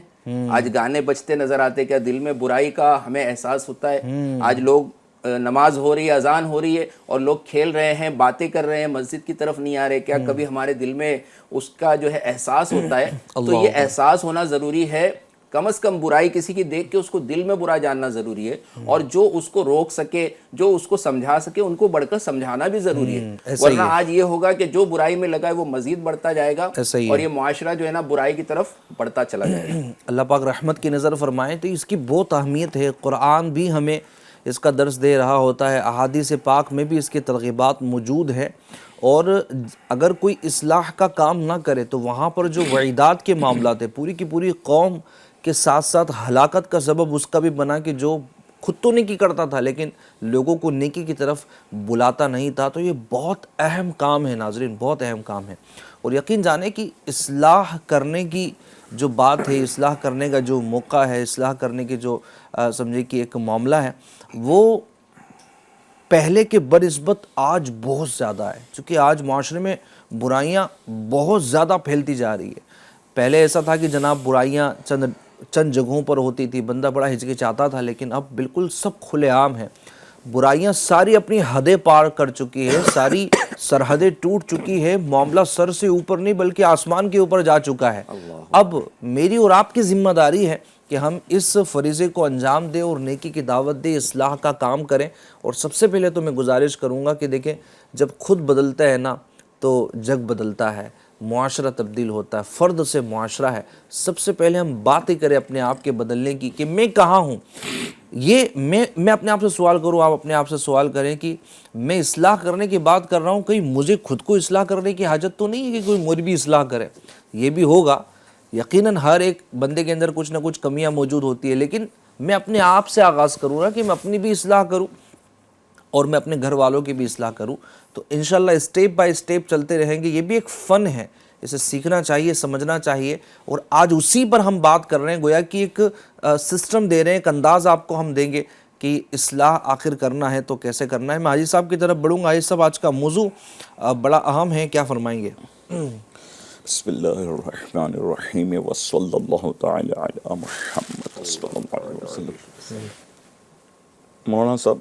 آج گانے بجتے نظر آتے، کیا دل میں برائی کا ہمیں احساس ہوتا ہے؟ آج لوگ نماز ہو رہی ہے، اذان ہو رہی ہے اور لوگ کھیل رہے ہیں، باتیں کر رہے ہیں، مسجد کی طرف نہیں آ رہے، کیا کبھی ہمارے دل میں اس کا جو ہے احساس ہوتا ہے؟ تو یہ احساس ہونا ضروری ہے، کم از کم برائی کسی کی دیکھ کے اس کو دل میں برا جاننا ضروری ہے، اور جو اس کو روک سکے، جو اس کو سمجھا سکے، ان کو بڑھ کر سمجھانا بھی ضروری ہے، ورنہ آج یہ ہوگا کہ جو برائی میں لگا ہے وہ مزید بڑھتا جائے گا، اور یہ معاشرہ جو ہے نا برائی کی طرف بڑھتا چلا جائے گا۔ اللہ پاک رحمت کی نظر فرمائیں، تو اس کی بہت اہمیت ہے، قرآن بھی ہمیں اس کا درس دے رہا ہوتا ہے، احادیث پاک میں بھی اس کے ترغیبات موجود ہے، اور اگر کوئی اصلاح کا کام نہ کرے تو وہاں پر جو وعیدات کے معاملات ہیں، پوری کی پوری قوم کے ساتھ ساتھ ہلاکت کا سبب اس کا بھی بنا کہ جو خود تو نیکی کرتا تھا لیکن لوگوں کو نیکی کی طرف بلاتا نہیں تھا۔ تو یہ بہت اہم کام ہے ناظرین، بہت اہم کام ہے، اور یقین جانے کہ اصلاح کرنے کی جو بات ہے، اصلاح کرنے کا جو موقع ہے، اصلاح کرنے کی جو سمجھے کہ ایک معاملہ ہے، وہ پہلے کے بنسبت آج بہت زیادہ ہے، چونکہ آج معاشرے میں برائیاں بہت زیادہ پھیلتی جا رہی ہے۔ پہلے ایسا تھا کہ جناب برائیاں چند جگہوں پر ہوتی تھی، بندہ بڑا ہچکچاتا تھا، لیکن اب بالکل سب کھلے عام ہیں، برائیاں ساری اپنی حدیں پار کر چکی ہے، ساری سرحدیں ٹوٹ چکی ہے، معاملہ سر سے اوپر نہیں بلکہ آسمان کے اوپر جا چکا ہے۔ اب میری اور آپ کی ذمہ داری ہے کہ ہم اس فریضے کو انجام دیں اور نیکی کی دعوت دیں، اصلاح کا کام کریں، اور سب سے پہلے تو میں گزارش کروں گا کہ دیکھیں جب خود بدلتا ہے نا تو جگ بدلتا ہے، معاشرہ تبدیل ہوتا ہے، فرد سے معاشرہ ہے۔ سب سے پہلے ہم باتیں کریں اپنے آپ کے بدلنے کی کہ میں کہاں ہوں، یہ میں اپنے آپ سے سوال کروں، آپ اپنے آپ سے سوال کریں کہ میں اصلاح کرنے کی بات کر رہا ہوں، کہیں مجھے خود کو اصلاح کرنے کی حاجت تو نہیں ہے کہ کوئی مجھ بھی اصلاح کرے؟ یہ بھی ہوگا، یقیناً ہر ایک بندے کے اندر کچھ نہ کچھ کمیاں موجود ہوتی ہے، لیکن میں اپنے آپ سے آغاز کروں گا کہ میں اپنی بھی اصلاح کروں اور میں اپنے گھر والوں کی بھی اصلاح کروں، تو انشاءاللہ اسٹیپ بائی اسٹیپ چلتے رہیں گے۔ یہ بھی ایک فن ہے، اسے سیکھنا چاہیے، سمجھنا چاہیے، اور آج اسی پر ہم بات کر رہے ہیں، گویا کہ ایک سسٹم دے رہے ہیں، ایک انداز آپ کو ہم دیں گے کہ اصلاح آخر کرنا ہے تو کیسے کرنا ہے۔ میں حاجی صاحب کی طرف بڑھوں گا۔ حاجی صاحب آج کا موضوع بڑا اہم ہے، کیا فرمائیں گے؟ بسم اللہ الرحمن الرحیم وصلی اللہ تعالی علی محمد صلی اللہ علیہ وسلم۔ مولانا صاحب،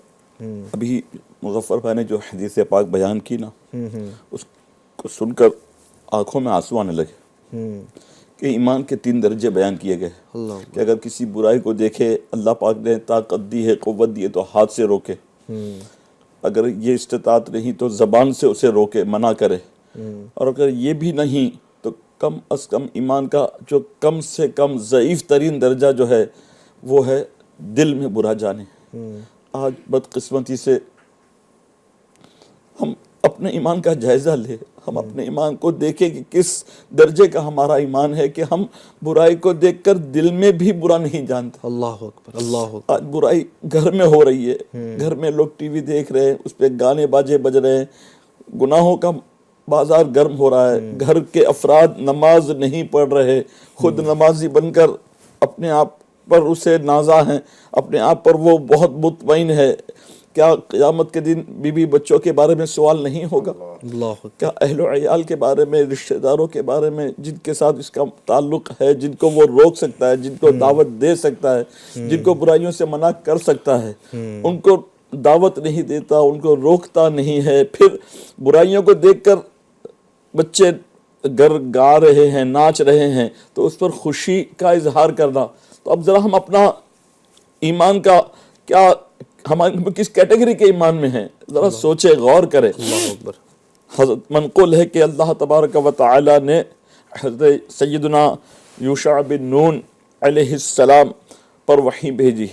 ابھی مظفر بھائی نے جو حدیث پاک بیان کی نا، اس کو سن کر آنکھوں میں آنسو آنے لگے کہ ایمان کے 3 درجے بیان کیے گئے کہ اگر کسی برائی کو دیکھے، اللہ پاک نے طاقت دی ہے، قوت دی ہے تو ہاتھ سے روکے، اگر یہ استطاعت نہیں تو زبان سے اسے روکے، منع کرے، اور اگر یہ بھی نہیں تو کم از کم ایمان کا جو کم سے کم ضعیف ترین درجہ جو ہے وہ ہے دل میں برا جانے۔ آج بدقسمتی سے ہم اپنے ایمان کا جائزہ لیں، ہم اپنے ایمان کو دیکھیں کہ کس درجے کا ہمارا ایمان ہے کہ ہم برائی کو دیکھ کر دل میں بھی برا نہیں جانتے۔ اللہ اکبر، اللہ اکبر۔ آج برائی گھر میں ہو رہی ہے، گھر میں لوگ ٹی وی دیکھ رہے ہیں، اس پہ گانے باجے بج رہے ہیں، گناہوں کا بازار گرم ہو رہا ہے، گھر کے افراد نماز نہیں پڑھ رہے، خود نمازی بن کر اپنے آپ پر اسے نازا ہیں، اپنے آپ پر وہ بہت مطمئن ہے۔ کیا قیامت کے دن بیوی بچوں کے بارے میں سوال نہیں ہوگا؟ کیا اہل و عیال کے بارے میں، رشتہ داروں کے بارے میں جن کے ساتھ اس کا تعلق ہے، جن کو وہ روک سکتا ہے، جن کو دعوت دے سکتا ہے، جن کو برائیوں سے منع کر سکتا ہے، ان کو دعوت نہیں دیتا، ان کو روکتا نہیں ہے، پھر برائیوں کو دیکھ کر بچے گر گا رہے ہیں، ناچ رہے ہیں تو اس پر خوشی کا اظہار کرنا۔ تو اب ذرا ہم اپنا ایمان کا کیا، ہم کس کیٹیگری کے ایمان میں ہیں، ذرا سوچے، غور کرے۔ حضرت منقول ہے کہ اللہ تبارک و تعالی نے حضرت سیدنا یوشع بن نون علیہ السلام پر وحی بھیجی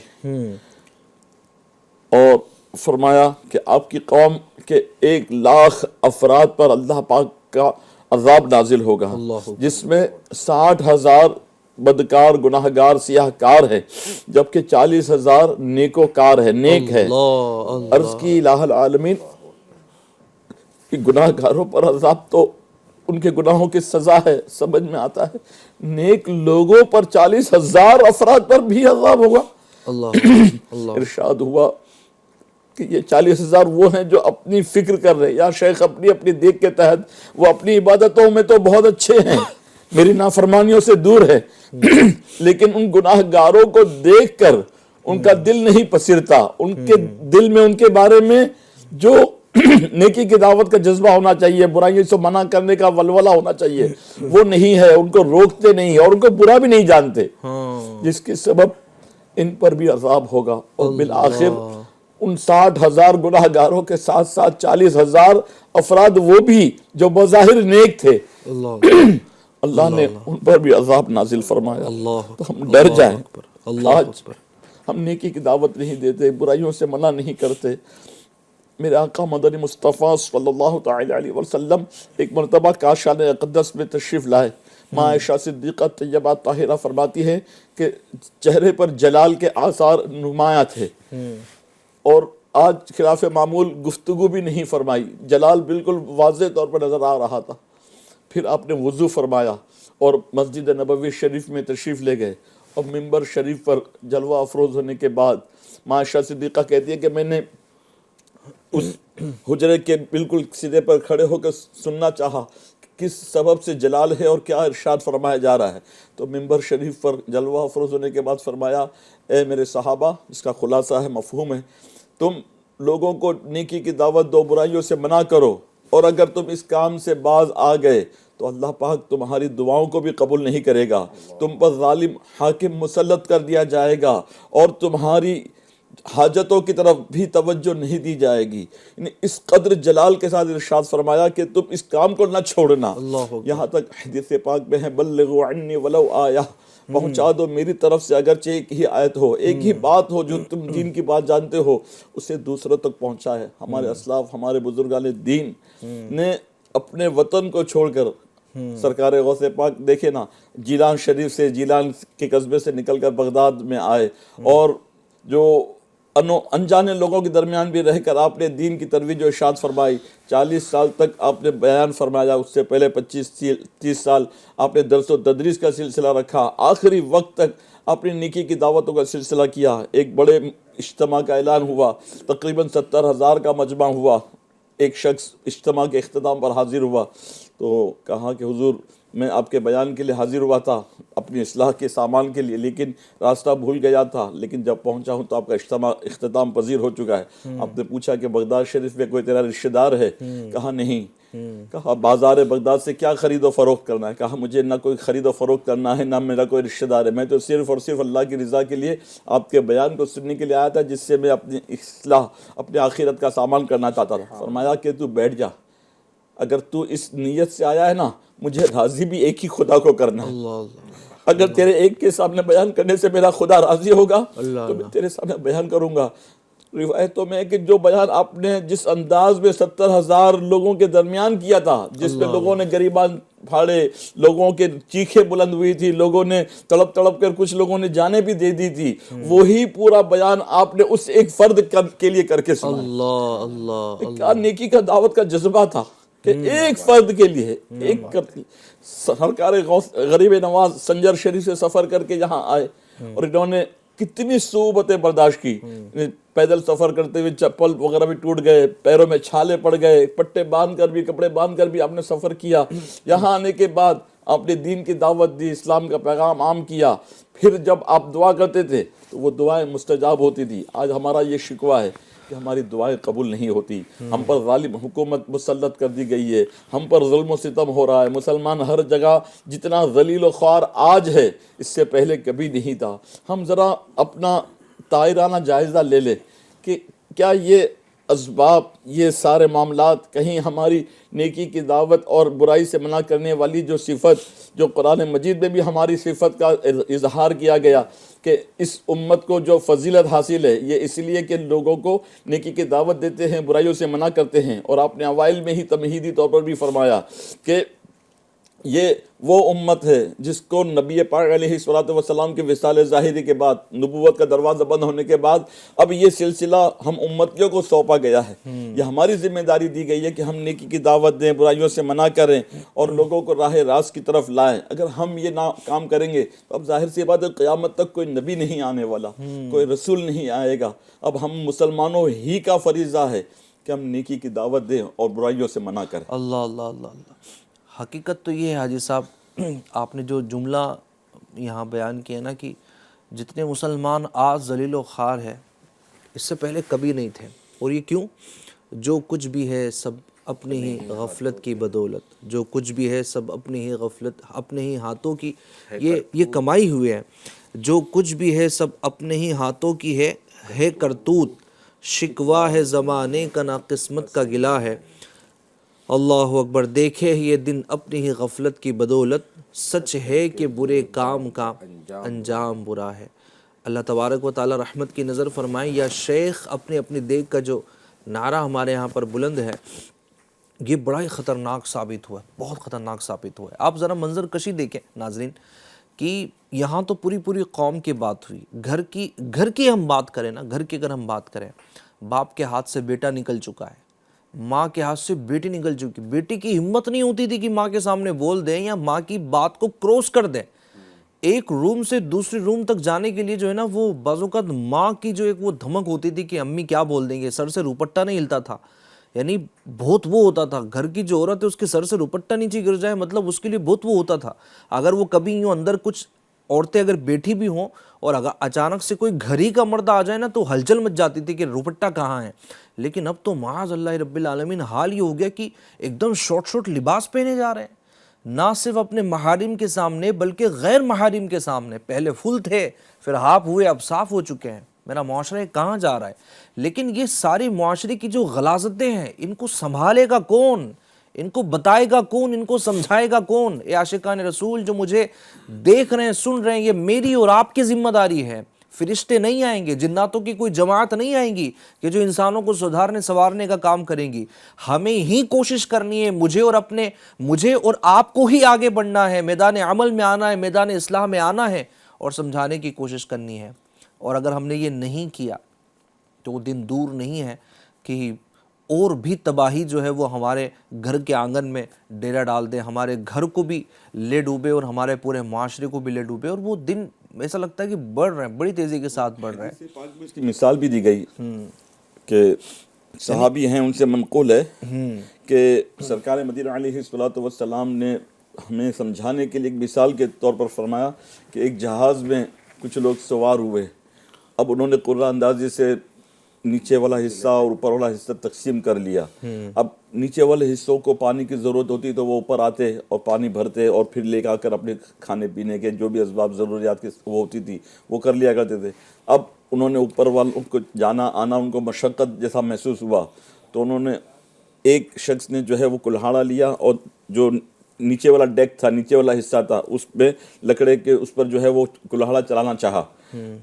اور فرمایا کہ آپ کی قوم کے 1,00,000 افراد پر اللہ پاک کا عذاب نازل ہوگا، جس میں 60,000 بدکار گناہگار سیاہ کار ہے، جبکہ 40,000 نیکوکار ہے، نیک ہے۔ عرض کی الہ العالمین کہ گناہگاروں پر عذاب تو ان کے گناہوں کی سزا ہے، سمجھ میں آتا ہے، نیک لوگوں پر 40,000 افراد پر بھی عذاب ہوگا۔ ارشاد ہوا کہ یہ 40,000 وہ ہیں جو اپنی فکر کر رہے، یا شیخ اپنی دیکھ کے تحت وہ اپنی عبادتوں میں تو بہت اچھے ہیں، میری نافرمانیوں سے دور ہے، لیکن ان گناہ گاروں کو دیکھ کر ان کا دل نہیں پسرتا، ان کے دل میں ان کے بارے میں جو نیکی کی دعوت کا جذبہ ہونا چاہیے، برائیوں سے منع کرنے کا ولولہ ہونا چاہیے، وہ نہیں ہے، ان کو روکتے نہیں اور ان کو برا بھی نہیں جانتے، جس کے سبب ان پر بھی عذاب ہوگا۔ اور بالآخر ان 60,000 گناہ گاروں کے ساتھ ساتھ 40,000 افراد وہ بھی جو بظاہر نیک تھے، اللہ نے ان پر بھی عذاب نازل فرمایا۔ تو ہم ڈر جائیں، آج ہم نیکی کی دعوت نہیں دیتے، برائیوں سے منع نہیں کرتے۔ میرے آقا مدنی مصطفیٰ صلی اللہ تعالی علیہ وسلم ایک مرتبہ کاشان اقدس میں تشریف لائے، ماں عائشہ صدیقہ طیبہ طاہرہ فرماتی ہے کہ چہرے پر جلال کے آثار نمایاں تھے، اور آج خلاف معمول گفتگو بھی نہیں فرمائی، جلال بالکل واضح طور پر نظر آ رہا تھا۔ پھر آپ نے وضو فرمایا اور مسجد نبوی شریف میں تشریف لے گئے، اور منبر شریف پر جلوہ افروز ہونے کے بعد ماں عائشہ صدیقہ کہتی ہے کہ میں نے اس حجرے کے بالکل سیدھے پر کھڑے ہو کر سننا چاہا کس سبب سے جلال ہے اور کیا ارشاد فرمایا جا رہا ہے۔ تو منبر شریف پر جلوہ افروز ہونے کے بعد فرمایا، اے میرے صحابہ، اس کا خلاصہ ہے، مفہوم ہے، تم لوگوں کو نیکی کی دعوت دو، برائیوں سے منع کرو، اور اگر تم اس کام سے باز آ گئے تو اللہ پاک تمہاری دعاؤں کو بھی قبول نہیں کرے گا، تم پر ظالم حاکم مسلط کر دیا جائے گا، اور تمہاری حاجتوں کی طرف بھی توجہ نہیں دی جائے گی۔ یعنی اس قدر جلال کے ساتھ ارشاد فرمایا کہ تم اس کام کو نہ چھوڑنا۔ یہاں تک حدیث پاک میں ہے، بلغوا عنی ولو آیہ، پہنچا دو میری طرف سے اگرچہ ایک ہی آیت ہو، ایک ہی بات ہو جو تم دین کی بات جانتے ہو، اسے دوسروں تک پہنچائے۔ ہمارے اسلاف، ہمارے بزرگان دین نے اپنے وطن کو چھوڑ کر، سرکار غوث پاک دیکھے نا، جیلان شریف سے، جیلان کے قصبے سے نکل کر بغداد میں آئے، اور جو انجانے لوگوں کے درمیان بھی رہ کر آپ نے دین کی ترویج و ارشاد فرمائی۔ 40 سال تک آپ نے بیان فرمایا، اس سے پہلے 25-30 سال آپ نے درس و تدریس کا سلسلہ رکھا، آخری وقت تک آپ نے نیکی کی دعوتوں کا سلسلہ کیا۔ ایک بڑے اجتماع کا اعلان ہوا، تقریباً 70,000 کا مجمع ہوا، ایک شخص اجتماع کے اختتام پر حاضر ہوا تو کہا کہ حضور میں آپ کے بیان کے لیے حاضر ہوا تھا اپنی اصلاح کے سامان کے لیے، لیکن راستہ بھول گیا تھا، لیکن جب پہنچا ہوں تو آپ کا اختتام پذیر ہو چکا ہے۔ آپ نے پوچھا کہ بغداد شریف میں کوئی تیرا رشتہ دار ہے؟ کہا نہیں۔ کہا بازار بغداد سے کیا خرید و فروخت کرنا ہے؟ کہا مجھے نہ کوئی خرید و فروخت کرنا ہے، نہ میرا کوئی رشتہ دار ہے، میں تو صرف اور صرف اللہ کی رضا کے لیے آپ کے بیان کو سننے کے لیے آیا تھا، جس سے میں اپنی اصلاح، اپنی آخرت کا سامان کرنا چاہتا تھا۔ فرمایا کہ تو بیٹھ جا، اگر تو اس نیت سے آیا ہے نا، مجھے راضی بھی ایک ہی خدا کو کرنا ہے۔ اگر تیرے ایک کے سامنے بیان کرنے سے میرا خدا راضی ہوگا تو میں تیرے سامنے بیان کروں گا۔ روایتوں میں کہ جو بیان آپ نے جس انداز میں 70,000 لوگوں کے درمیان کیا تھا، جس میں لوگوں نے گریبان پھاڑے، لوگوں کے چیخیں بلند ہوئی تھی، لوگوں نے تڑپ تڑپ کر، کچھ لوگوں نے جانیں بھی دے دی تھی، وہی پورا بیان آپ نے اس ایک فرد کے لیے کر کے سنا۔ کیا نیکی کا دعوت کا جذبہ تھا کہ ایک فرد کے لیے ایک سرکار غریب نواز سنجر شریف سے سفر کر کے یہاں آئے، اور انہوں نے کتنی صعوبتیں برداشت کی۔ پیدل سفر کرتے ہوئے چپل وغیرہ بھی ٹوٹ گئے، پیروں میں چھالے پڑ گئے، پٹے باندھ کر بھی، کپڑے باندھ کر بھی آپ نے سفر کیا۔ یہاں آنے کے بعد آپ نے دین کی دعوت دی، اسلام کا پیغام عام کیا۔ پھر جب آپ دعا کرتے تھے تو وہ دعائیں مستجاب ہوتی تھی۔ آج ہمارا یہ شکوہ ہے کہ ہماری دعائیں قبول نہیں ہوتی، ہم پر ظالم حکومت مسلط کر دی گئی ہے، ہم پر ظلم و ستم ہو رہا ہے، مسلمان ہر جگہ جتنا ذلیل و خوار آج ہے، اس سے پہلے کبھی نہیں تھا۔ ہم ذرا اپنا طائرانہ جائزہ لے لیں کہ کیا یہ اسباب، یہ سارے معاملات کہیں ہماری نیکی کی دعوت اور برائی سے منع کرنے والی جو صفت، جو قرآن مجید میں بھی ہماری صفت کا اظہار کیا گیا کہ اس امت کو جو فضیلت حاصل ہے، یہ اس لیے کہ لوگوں کو نیکی کی دعوت دیتے ہیں، برائیوں سے منع کرتے ہیں۔ اور آپ نے اوائل میں ہی تمہیدی طور پر بھی فرمایا کہ یہ وہ امت ہے جس کو نبی پاک علیہ الصلوۃ والسلام کے وصال ظاہری کے بعد، نبوت کا دروازہ بند ہونے کے بعد، اب یہ سلسلہ ہم امتیوں کو سونپا گیا ہے۔ یہ ہماری ذمہ داری دی گئی ہے کہ ہم نیکی کی دعوت دیں، برائیوں سے منع کریں اور لوگوں کو راہ راست کی طرف لائیں۔ اگر ہم یہ کام کریں گے تو اب ظاہر سی بات ہے قیامت تک کوئی نبی نہیں آنے والا، کوئی رسول نہیں آئے گا۔ اب ہم مسلمانوں ہی کا فریضہ ہے کہ ہم نیکی کی دعوت دیں اور برائیوں سے منع کریں۔ اللہ۔ حقیقت تو یہ ہے حاجی صاحب، آپ نے جو جملہ یہاں بیان کیا نا کہ جتنے مسلمان آج ذلیل و خوار ہے، اس سے پہلے کبھی نہیں تھے۔ اور یہ کیوں؟ جو کچھ بھی ہے سب اپنی ہی غفلت کی بدولت، جو کچھ بھی ہے سب اپنی ہی غفلت، اپنے ہی ہاتھوں کی یہ کمائی ہوئی ہے۔ جو کچھ بھی ہے سب اپنے ہی ہاتھوں کی ہے کرتوت، شکوہ ہے زمانے کا نا قسمت کا گلہ ہے۔ اللہ اکبر، دیکھے یہ دن اپنی ہی غفلت کی بدولت، سچ ہے کہ برے کام کا انجام برا ہے۔ اللہ تبارک و تعالی رحمت کی نظر فرمائے۔ یا شیخ اپنی اپنی دیکھ کا جو نعرہ ہمارے یہاں پر بلند ہے، یہ بڑا ہی خطرناک ثابت ہوا ہے، بہت خطرناک ثابت ہوا ہے۔ آپ ذرا منظر کشی دیکھیں ناظرین کہ یہاں تو پوری قوم کی بات ہوئی، گھر کی ہم بات کریں نا، گھر کی اگر ہم بات کریں، باپ کے ہاتھ سے بیٹا نکل چکا ہے، ماں کے ہاتھ سے بیٹی نکل چکی، بیٹی کی ہمت نہیں ہوتی تھی کہ ماں کے سامنے بول دیں یا ماں کی بات کو کروس کر دیں۔ ایک روم سے دوسری روم تک جانے کے لیے جو ہے نا، وہ بعض اوقات ماں کی جو ایک وہ دھمک ہوتی تھی کہ امی کیا بول دیں گے، سر سے روپٹا نہیں ہلتا تھا، یعنی بہت وہ ہوتا تھا۔ گھر کی جو عورت ہے اس کے سر سے روپٹا نیچے گر جائے، مطلب اس کے لیے بہت وہ ہوتا تھا۔ اگر وہ کبھی یوں اندر کچھ عورتیں اگر بیٹھی بھی ہوں اور اگر اچانک سے کوئی گھر ہی کا مرد آ جائے نا، تو ہلچل مچ جاتی تھی کہ روپٹا کہاں ہے۔ لیکن اب تو معاذ اللہ رب العالمین حال یہ ہو گیا کہ ایک دم شارٹ لباس پہنے جا رہے ہیں، نہ صرف اپنے محارم کے سامنے بلکہ غیر محارم کے سامنے۔ پہلے فل تھے، پھر ہاف ہوئے، اب صاف ہو چکے ہیں۔ میرا معاشرہ کہاں جا رہا ہے؟ لیکن یہ ساری معاشرے کی جو غلاظتیں ہیں، ان کو سنبھالے گا کون؟ ان کو بتائے گا کون؟ ان کو سمجھائے گا کون؟ اے عاشقان رسول جو مجھے دیکھ رہے ہیں، سن رہے ہیں، یہ میری اور آپ کی ذمہ داری ہے۔ فرشتے نہیں آئیں گے، جناتوں کی کوئی جماعت نہیں آئیں گی کہ جو انسانوں کو سدھارنے سنوارنے کا کام کریں گی۔ ہمیں ہی کوشش کرنی ہے، مجھے اور آپ کو ہی آگے بڑھنا ہے، میدان عمل میں آنا ہے، میدان اصلاح میں آنا ہے اور سمجھانے کی کوشش کرنی ہے۔ اور اگر ہم نے یہ نہیں کیا تو وہ دن دور نہیں ہے کہ اور بھی تباہی جو ہے وہ ہمارے گھر کے آنگن میں ڈیرا ڈال دے، ہمارے گھر کو بھی لے ڈوبے اور ہمارے پورے معاشرے کو بھی لے ڈوبے۔ اور وہ دن ایسا لگتا ہے کہ بڑھ رہے ہیں، بڑی تیزی کے ساتھ بڑھ رہے ہیں۔ حدیث پاک میں اس کی مثال بھی دی گئی کہ صحابی ہیں، ان سے منقول ہے کہ سرکار مدینہ علیہ الصلوۃ والسلام نے ہمیں سمجھانے کے لیے ایک مثال کے طور پر فرمایا کہ ایک جہاز میں کچھ لوگ سوار ہوئے، اب انہوں نے قرآن اندازی سے نیچے والا حصہ اور اوپر والا حصہ تقسیم کر لیا. اب نیچے والے حصوں کو پانی کی ضرورت ہوتی تو وہ اوپر آتے اور پانی بھرتے اور پھر لے آ کر اپنے کھانے پینے کے جو بھی اسباب ضروریات کی وہ ہوتی تھی وہ کر لیا کرتے تھے. اب انہوں نے اوپر والوں کو جانا آنا ان کو مشقت جیسا محسوس ہوا تو انہوں نے ایک شخص نے جو ہے وہ کلہاڑا لیا اور جو نیچے والا ڈیک تھا، نیچے والا حصہ تھا، اس پہ لکڑے کے اس پر جو ہے وہ کلہاڑا چلانا چاہا.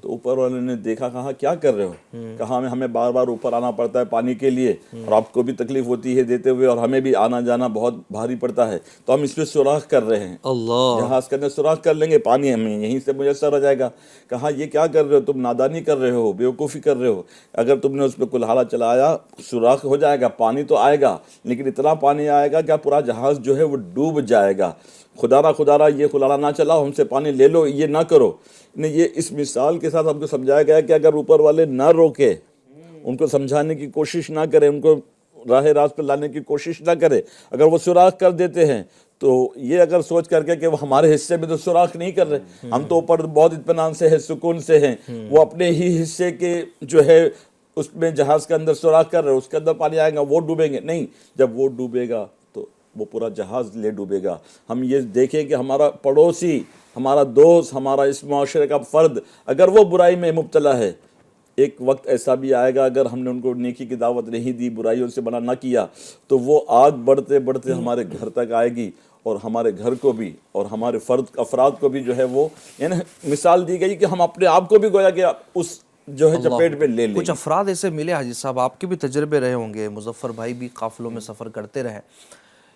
تو اوپر والے نے دیکھا، کہا کیا کر رہے ہو؟ کہا ہمیں بار بار اوپر آنا پڑتا ہے پانی کے لیے اور آپ کو بھی تکلیف ہوتی ہے دیتے ہوئے اور ہمیں بھی آنا جانا بہت بھاری پڑتا ہے، تو ہم اس پہ سوراخ کر رہے ہیں. اللہ، جہاز کے اندر سوراخ کر لیں گے، پانی ہمیں یہیں سے میسر ہو جائے گا. کہا یہ کیا کر رہے ہو؟ تم نادانی کر رہے ہو، بیوقوفی کر رہے ہو. اگر تم نے اس پہ کلہاڑا چلایا سوراخ ہو جائے گا، پانی تو آئے گا لیکن اتنا پانی آئے گا کہ پورا جہاز جو ہے وہ ڈوب جائے گا. خدا یہ کلہاڑا نہ چلاؤ، ہم سے پانی لے لو، یہ نہ کرو. یہ اس مثال کے ساتھ ہم کو سمجھایا گیا کہ اگر اوپر والے نہ روکے، ان کو سمجھانے کی کوشش نہ کرے، ان کو راہ راست پہ لانے کی کوشش نہ کرے، اگر وہ سوراخ کر دیتے ہیں تو یہ اگر سوچ کر کے کہ وہ ہمارے حصے میں تو سوراخ نہیں کر رہے، ہم تو اوپر بہت اطمینان سے ہیں، سکون سے ہیں، وہ اپنے ہی حصے کے جو ہے اس میں جہاز کے اندر سوراخ کر رہے ہیں، اس کے اندر پانی آئے گا وہ ڈوبیں گے. نہیں، جب وہ ڈوبے گا تو وہ پورا جہاز لے ڈوبے گا. ہم یہ دیکھیں کہ ہمارا پڑوسی، ہمارا دوست، ہمارا اس معاشرے کا فرد اگر وہ برائی میں مبتلا ہے، ایک وقت ایسا بھی آئے گا اگر ہم نے ان کو نیکی کی دعوت نہیں دی، برائیوں سے منع نہ کیا، تو وہ آگ بڑھتے بڑھتے ہمارے گھر تک آئے گی اور ہمارے گھر کو بھی اور ہمارے افراد کو بھی جو ہے وہ یعنی مثال دی گئی کہ ہم اپنے آپ کو بھی گویا کہ اس جو ہے چپیٹ میں لے لیں. کچھ افراد ایسے ملے حاجی صاحب، آپ کے بھی تجربے رہے ہوں گے، مظفر بھائی بھی قافلوں میں سفر کرتے رہے،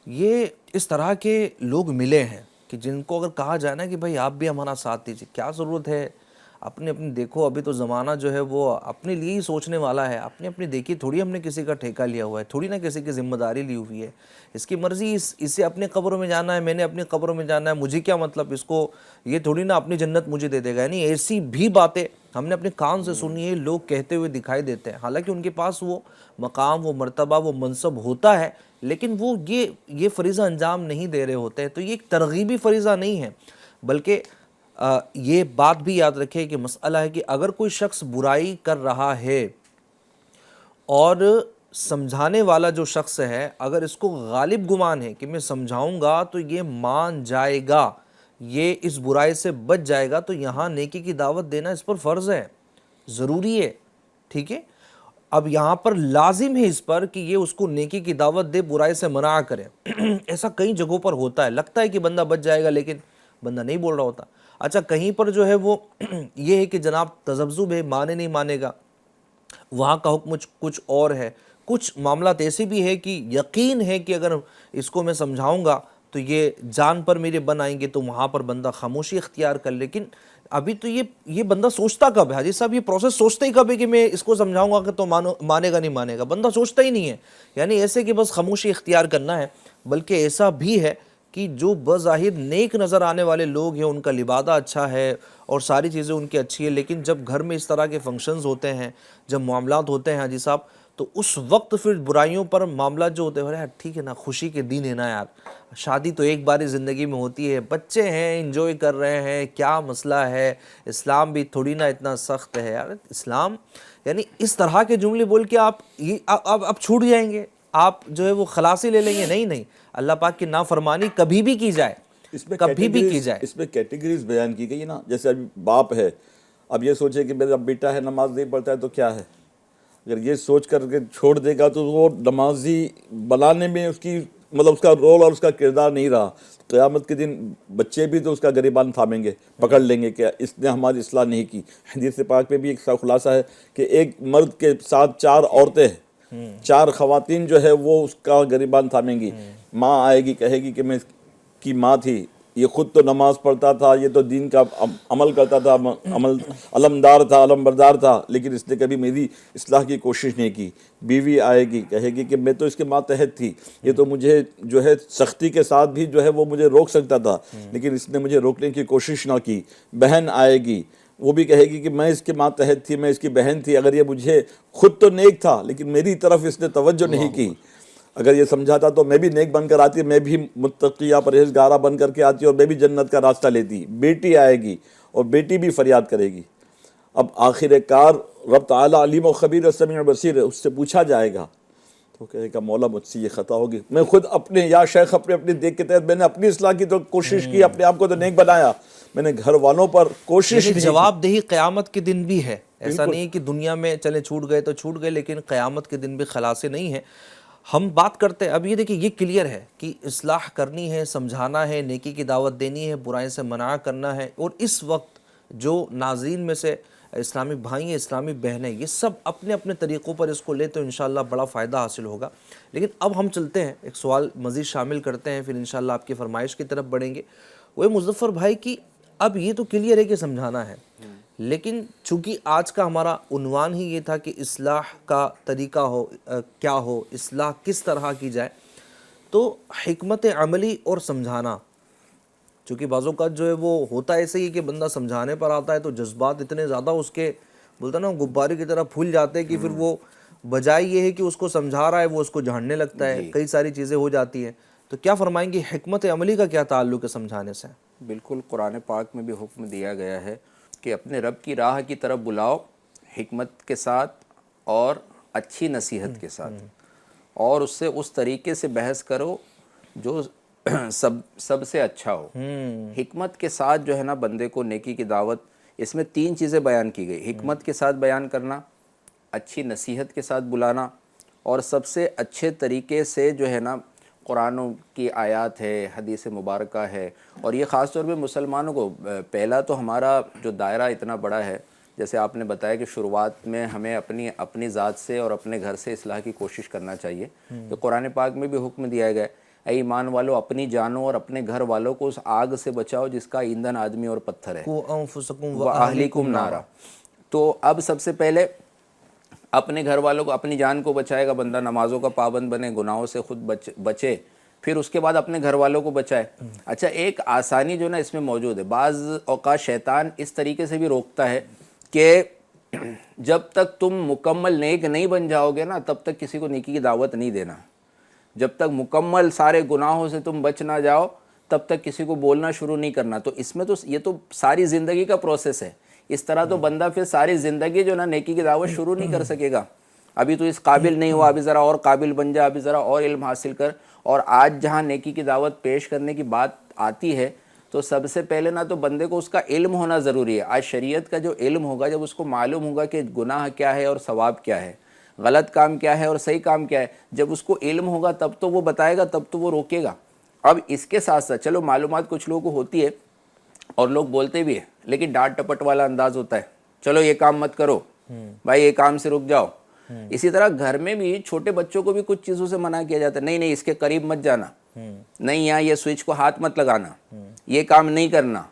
یہ اس طرح کے لوگ ملے ہیں کہ جن کو اگر کہا جائے نا کہ بھائی آپ بھی ہمارا ساتھ دیجیے، کیا ضرورت ہے، اپنے دیکھو ابھی تو زمانہ جو ہے وہ اپنے لیے ہی سوچنے والا ہے، اپنی دیکھی تھوڑی ہم نے کسی کا ٹھیکہ لیا ہوا ہے، تھوڑی نہ کسی کی ذمہ داری لی ہوئی ہے، اس کی مرضی، اسے اپنے قبروں میں جانا ہے، میں نے اپنی قبروں میں جانا ہے، مجھے کیا مطلب، اس کو یہ تھوڑی نہ اپنی جنت مجھے دے دے گا. یعنی ایسی بھی باتیں ہم نے اپنے کان سے سنی ہے، لوگ کہتے ہوئے دکھائی دیتے ہیں، حالانکہ ان کے پاس وہ مقام، وہ مرتبہ، وہ منصب ہوتا ہے، لیکن وہ یہ فریضہ انجام نہیں دے رہے ہوتے ہیں. تو یہ ایک ترغیبی فریضہ نہیں ہے، بلکہ یہ بات بھی یاد رکھے کہ مسئلہ ہے کہ اگر کوئی شخص برائی کر رہا ہے اور سمجھانے والا جو شخص ہے، اگر اس کو غالب گمان ہے کہ میں سمجھاؤں گا تو یہ مان جائے گا، یہ اس برائی سے بچ جائے گا، تو یہاں نیکی کی دعوت دینا اس پر فرض ہے، ضروری ہے. ٹھیک ہے، اب یہاں پر لازم ہے اس پر کہ یہ اس کو نیکی کی دعوت دے، برائی سے منع کرے. ایسا کئی جگہوں پر ہوتا ہے، لگتا ہے کہ بندہ بچ جائے گا لیکن بندہ نہیں بول رہا ہوتا. اچھا، کہیں پر جو ہے وہ یہ ہے کہ جناب تذبذب ہے، مانے نہیں مانے گا، وہاں کا حکم کچھ اور ہے. کچھ معاملات ایسے بھی ہے کہ یقین ہے کہ اگر اس کو میں سمجھاؤں گا تو یہ جان پر میرے بن آئیں گے، تو وہاں پر بندہ خاموشی اختیار کر. لیکن ابھی تو یہ بندہ سوچتا کب ہے حاجی صاحب، یہ پروسیس سوچتا ہی کب ہے کہ میں اس کو سمجھاؤں گا کہ تو مانے گا نہیں مانے گا، بندہ سوچتا ہی نہیں ہے. یعنی ایسے کہ بس خاموشی اختیار کرنا ہے. بلکہ ایسا بھی ہے کہ جو بظاہر نیک نظر آنے والے لوگ ہیں، ان کا لبادہ اچھا ہے اور ساری چیزیں ان کی اچھی ہیں، لیکن جب گھر میں اس طرح کے فنکشنز ہوتے ہیں، جب معاملات ہوتے ہیں حاجی صاحب، تو اس وقت پھر برائیوں پر معاملات جو ہوتے ہیں، یار ٹھیک ہے نا، خوشی کے دن ہے نا یار، شادی تو ایک بار زندگی میں ہوتی ہے، بچے ہیں انجوائے کر رہے ہیں، کیا مسئلہ ہے، اسلام بھی تھوڑی نا اتنا سخت ہے یار. اسلام یعنی اس طرح کے جملے بول کے آپ چھوٹ جائیں گے، آپ جو ہے وہ خلاصی لے لیں گے. نہیں، اللہ پاک کی نافرمانی کبھی بھی کی جائے، کبھی بھی کی جائے. اس میں کیٹیگریز بیان کی گئی نا. جیسے ابھی باپ ہے، اب یہ سوچے کہ میرا بیٹا ہے نماز نہیں پڑھتا ہے تو کیا ہے، اگر یہ سوچ کر کے چھوڑ دے گا تو وہ نمازی بنانے میں اس کی مطلب اس کا رول اور اس کا کردار نہیں رہا. قیامت کے دن بچے بھی تو اس کا گریبان تھامیں گے، پکڑ لیں گے کہ اس نے ہماری اصلاح نہیں کی. حدیث پاک میں بھی ایک خلاصہ ہے کہ ایک مرد کے ساتھ 4 عورتیں، 4 خواتین جو ہے وہ اس کا گریبان تھامیں گی. ماں آئے گی، کہے گی کہ میں اس کی ماں تھی، یہ خود تو نماز پڑھتا تھا، یہ تو دین کا عمل کرتا تھا، علمدار تھا، علم بردار تھا، لیکن اس نے کبھی میری اصلاح کی کوشش نہیں کی. بیوی آئے گی، کہے گی کہ میں تو اس کے ماتحت تھی، یہ تو مجھے جو ہے سختی کے ساتھ بھی جو ہے وہ مجھے روک سکتا تھا، لیکن اس نے مجھے روکنے کی کوشش نہ کی. بہن آئے گی، وہ بھی کہے گی کہ میں اس کے ماتحت تھی، میں اس کی بہن تھی، اگر یہ مجھے خود تو نیک تھا لیکن میری طرف اس نے توجہ نہیں کی. اگر یہ سمجھاتا تو میں بھی نیک بن کر آتی، میں بھی متقیہ پرہیزگارہ بن کر کے آتی اور میں بھی جنت کا راستہ لیتی۔ بیٹی آئے گی اور بیٹی بھی فریاد کرے گی۔ اب آخر کار رب تعالیٰ علیم و خبیر و سمیع و بصیر ہے، اس سے پوچھا جائے گا تو کہے گا مولا مجھ سے یہ خطا ہوگی، میں خود اپنے یا شیخ اپنے دیکھ کے تحت میں نے اپنی اصلاح کی تو کوشش کی، اپنے آپ کو تو نیک بنایا، میں نے گھر والوں پر کوشش لیکن نہیں جواب دہی قیامت کے دن بھی ہے، ایسا نہیں کہ دنیا میں چلے چھوٹ گئے تو چھوٹ گئے، لیکن قیامت کے دن بھی خلاصے نہیں ہیں۔ ہم بات کرتے ہیں اب یہ دیکھیں، یہ کلیئر ہے کہ اصلاح کرنی ہے، سمجھانا ہے، نیکی کی دعوت دینی ہے، برائی سے منع کرنا ہے، اور اس وقت جو ناظرین میں سے اسلامی بھائی ہیں، اسلامی بہنیں، یہ سب اپنے اپنے طریقوں پر اس کو لے تو انشاءاللہ بڑا فائدہ حاصل ہوگا۔ لیکن اب ہم چلتے ہیں، ایک سوال مزید شامل کرتے ہیں، پھر انشاءاللہ آپ کی فرمائش کی طرف بڑھیں گے۔ وہ مظفر بھائی کی اب یہ تو کلیئر ہے کہ سمجھانا ہے، لیکن چونکہ آج کا ہمارا عنوان ہی یہ تھا کہ اصلاح کا طریقہ ہو کیا ہو، اصلاح کس طرح کی جائے، تو حکمت عملی اور سمجھانا، چونکہ بعض اوقات جو ہے وہ ہوتا ایسے ہی کہ بندہ سمجھانے پر آتا ہے تو جذبات اتنے زیادہ اس کے بولتا نا غبارے کی طرح پھول جاتے ہیں کہ پھر وہ بجائے یہ ہے کہ اس کو سمجھا رہا ہے وہ اس کو جھاڑنے لگتا ہے، کئی ساری چیزیں ہو جاتی ہیں۔ تو کیا فرمائیں گے حکمت عملی کا کیا تعلق ہے سمجھانے سے؟ بالکل، قرآن پاک میں بھی حکم دیا گیا ہے کہ اپنے رب کی راہ کی طرف بلاؤ حکمت کے ساتھ اور اچھی نصیحت کے ساتھ، اور اس سے اس طریقے سے بحث کرو جو سب سے اچھا ہو۔ حکمت کے ساتھ جو ہے نا بندے کو نیکی کی دعوت، اس میں 3 چیزیں بیان کی گئی، حکمت کے ساتھ بیان کرنا، اچھی نصیحت کے ساتھ بلانا، اور سب سے اچھے طریقے سے جو ہے نا قرآن کی آیات ہے، حدیث مبارکہ ہے، اور یہ خاص طور پہ مسلمانوں کو، پہلا تو ہمارا جو دائرہ اتنا بڑا ہے، جیسے آپ نے بتایا کہ شروعات میں ہمیں اپنی ذات سے اور اپنے گھر سے اصلاح کی کوشش کرنا چاہیے، تو قرآن پاک میں بھی حکم دیا گیا ہے اے ایمان والو اپنی جانوں اور اپنے گھر والوں کو اس آگ سے بچاؤ جس کا ایندھن آدمی اور پتھر ہے، قُوا أَنفُسَكُمْ وَأَهْلِكُمْ نَارًا۔ تو اب سب سے پہلے اپنے گھر والوں کو، اپنی جان کو بچائے گا بندہ، نمازوں کا پابند بنے، گناہوں سے خود بچے، پھر اس کے بعد اپنے گھر والوں کو بچائے۔ اچھا، ایک آسانی جو نا اس میں موجود ہے، بعض اوقات شیطان اس طریقے سے بھی روکتا ہے کہ جب تک تم مکمل نیک نہیں بن جاؤ گے نا تب تک کسی کو نیکی کی دعوت نہیں دینا، جب تک مکمل سارے گناہوں سے تم بچ نہ جاؤ تب تک کسی کو بولنا شروع نہیں کرنا۔ تو اس میں تو یہ تو ساری زندگی کا پروسیس ہے، اس طرح تو بندہ پھر ساری زندگی جو نا نیکی کی دعوت شروع نہیں کر سکے گا۔ ابھی تو اس قابل نہیں ہوا، ابھی ذرا اور قابل بن جا، ابھی ذرا اور علم حاصل کر۔ اور آج جہاں نیکی کی دعوت پیش کرنے کی بات آتی ہے تو سب سے پہلے نا تو بندے کو اس کا علم ہونا ضروری ہے۔ آج شریعت کا جو علم ہوگا، جب اس کو معلوم ہوگا کہ گناہ کیا ہے اور ثواب کیا ہے، غلط کام کیا ہے اور صحیح کام کیا ہے، جب اس کو علم ہوگا تب تو وہ بتائے گا، تب تو وہ روکے گا۔ اب اس کے ساتھ ساتھ چلو معلومات کچھ لوگوں کو ہوتی ہے اور لوگ بولتے بھی ہیں، لیکن ڈانٹ ٹپٹ والا انداز ہوتا ہے، چلو یہ کام مت کرو بھائی، یہ کام سے رک جاؤ۔ اسی طرح گھر میں بھی چھوٹے بچوں کو بھی کچھ چیزوں سے منع کیا جاتا ہے، نہیں نہیں اس کے قریب مت جانا، نہیں یہاں یہ سوئچ کو ہاتھ مت لگانا، یہ کام نہیں کرنا۔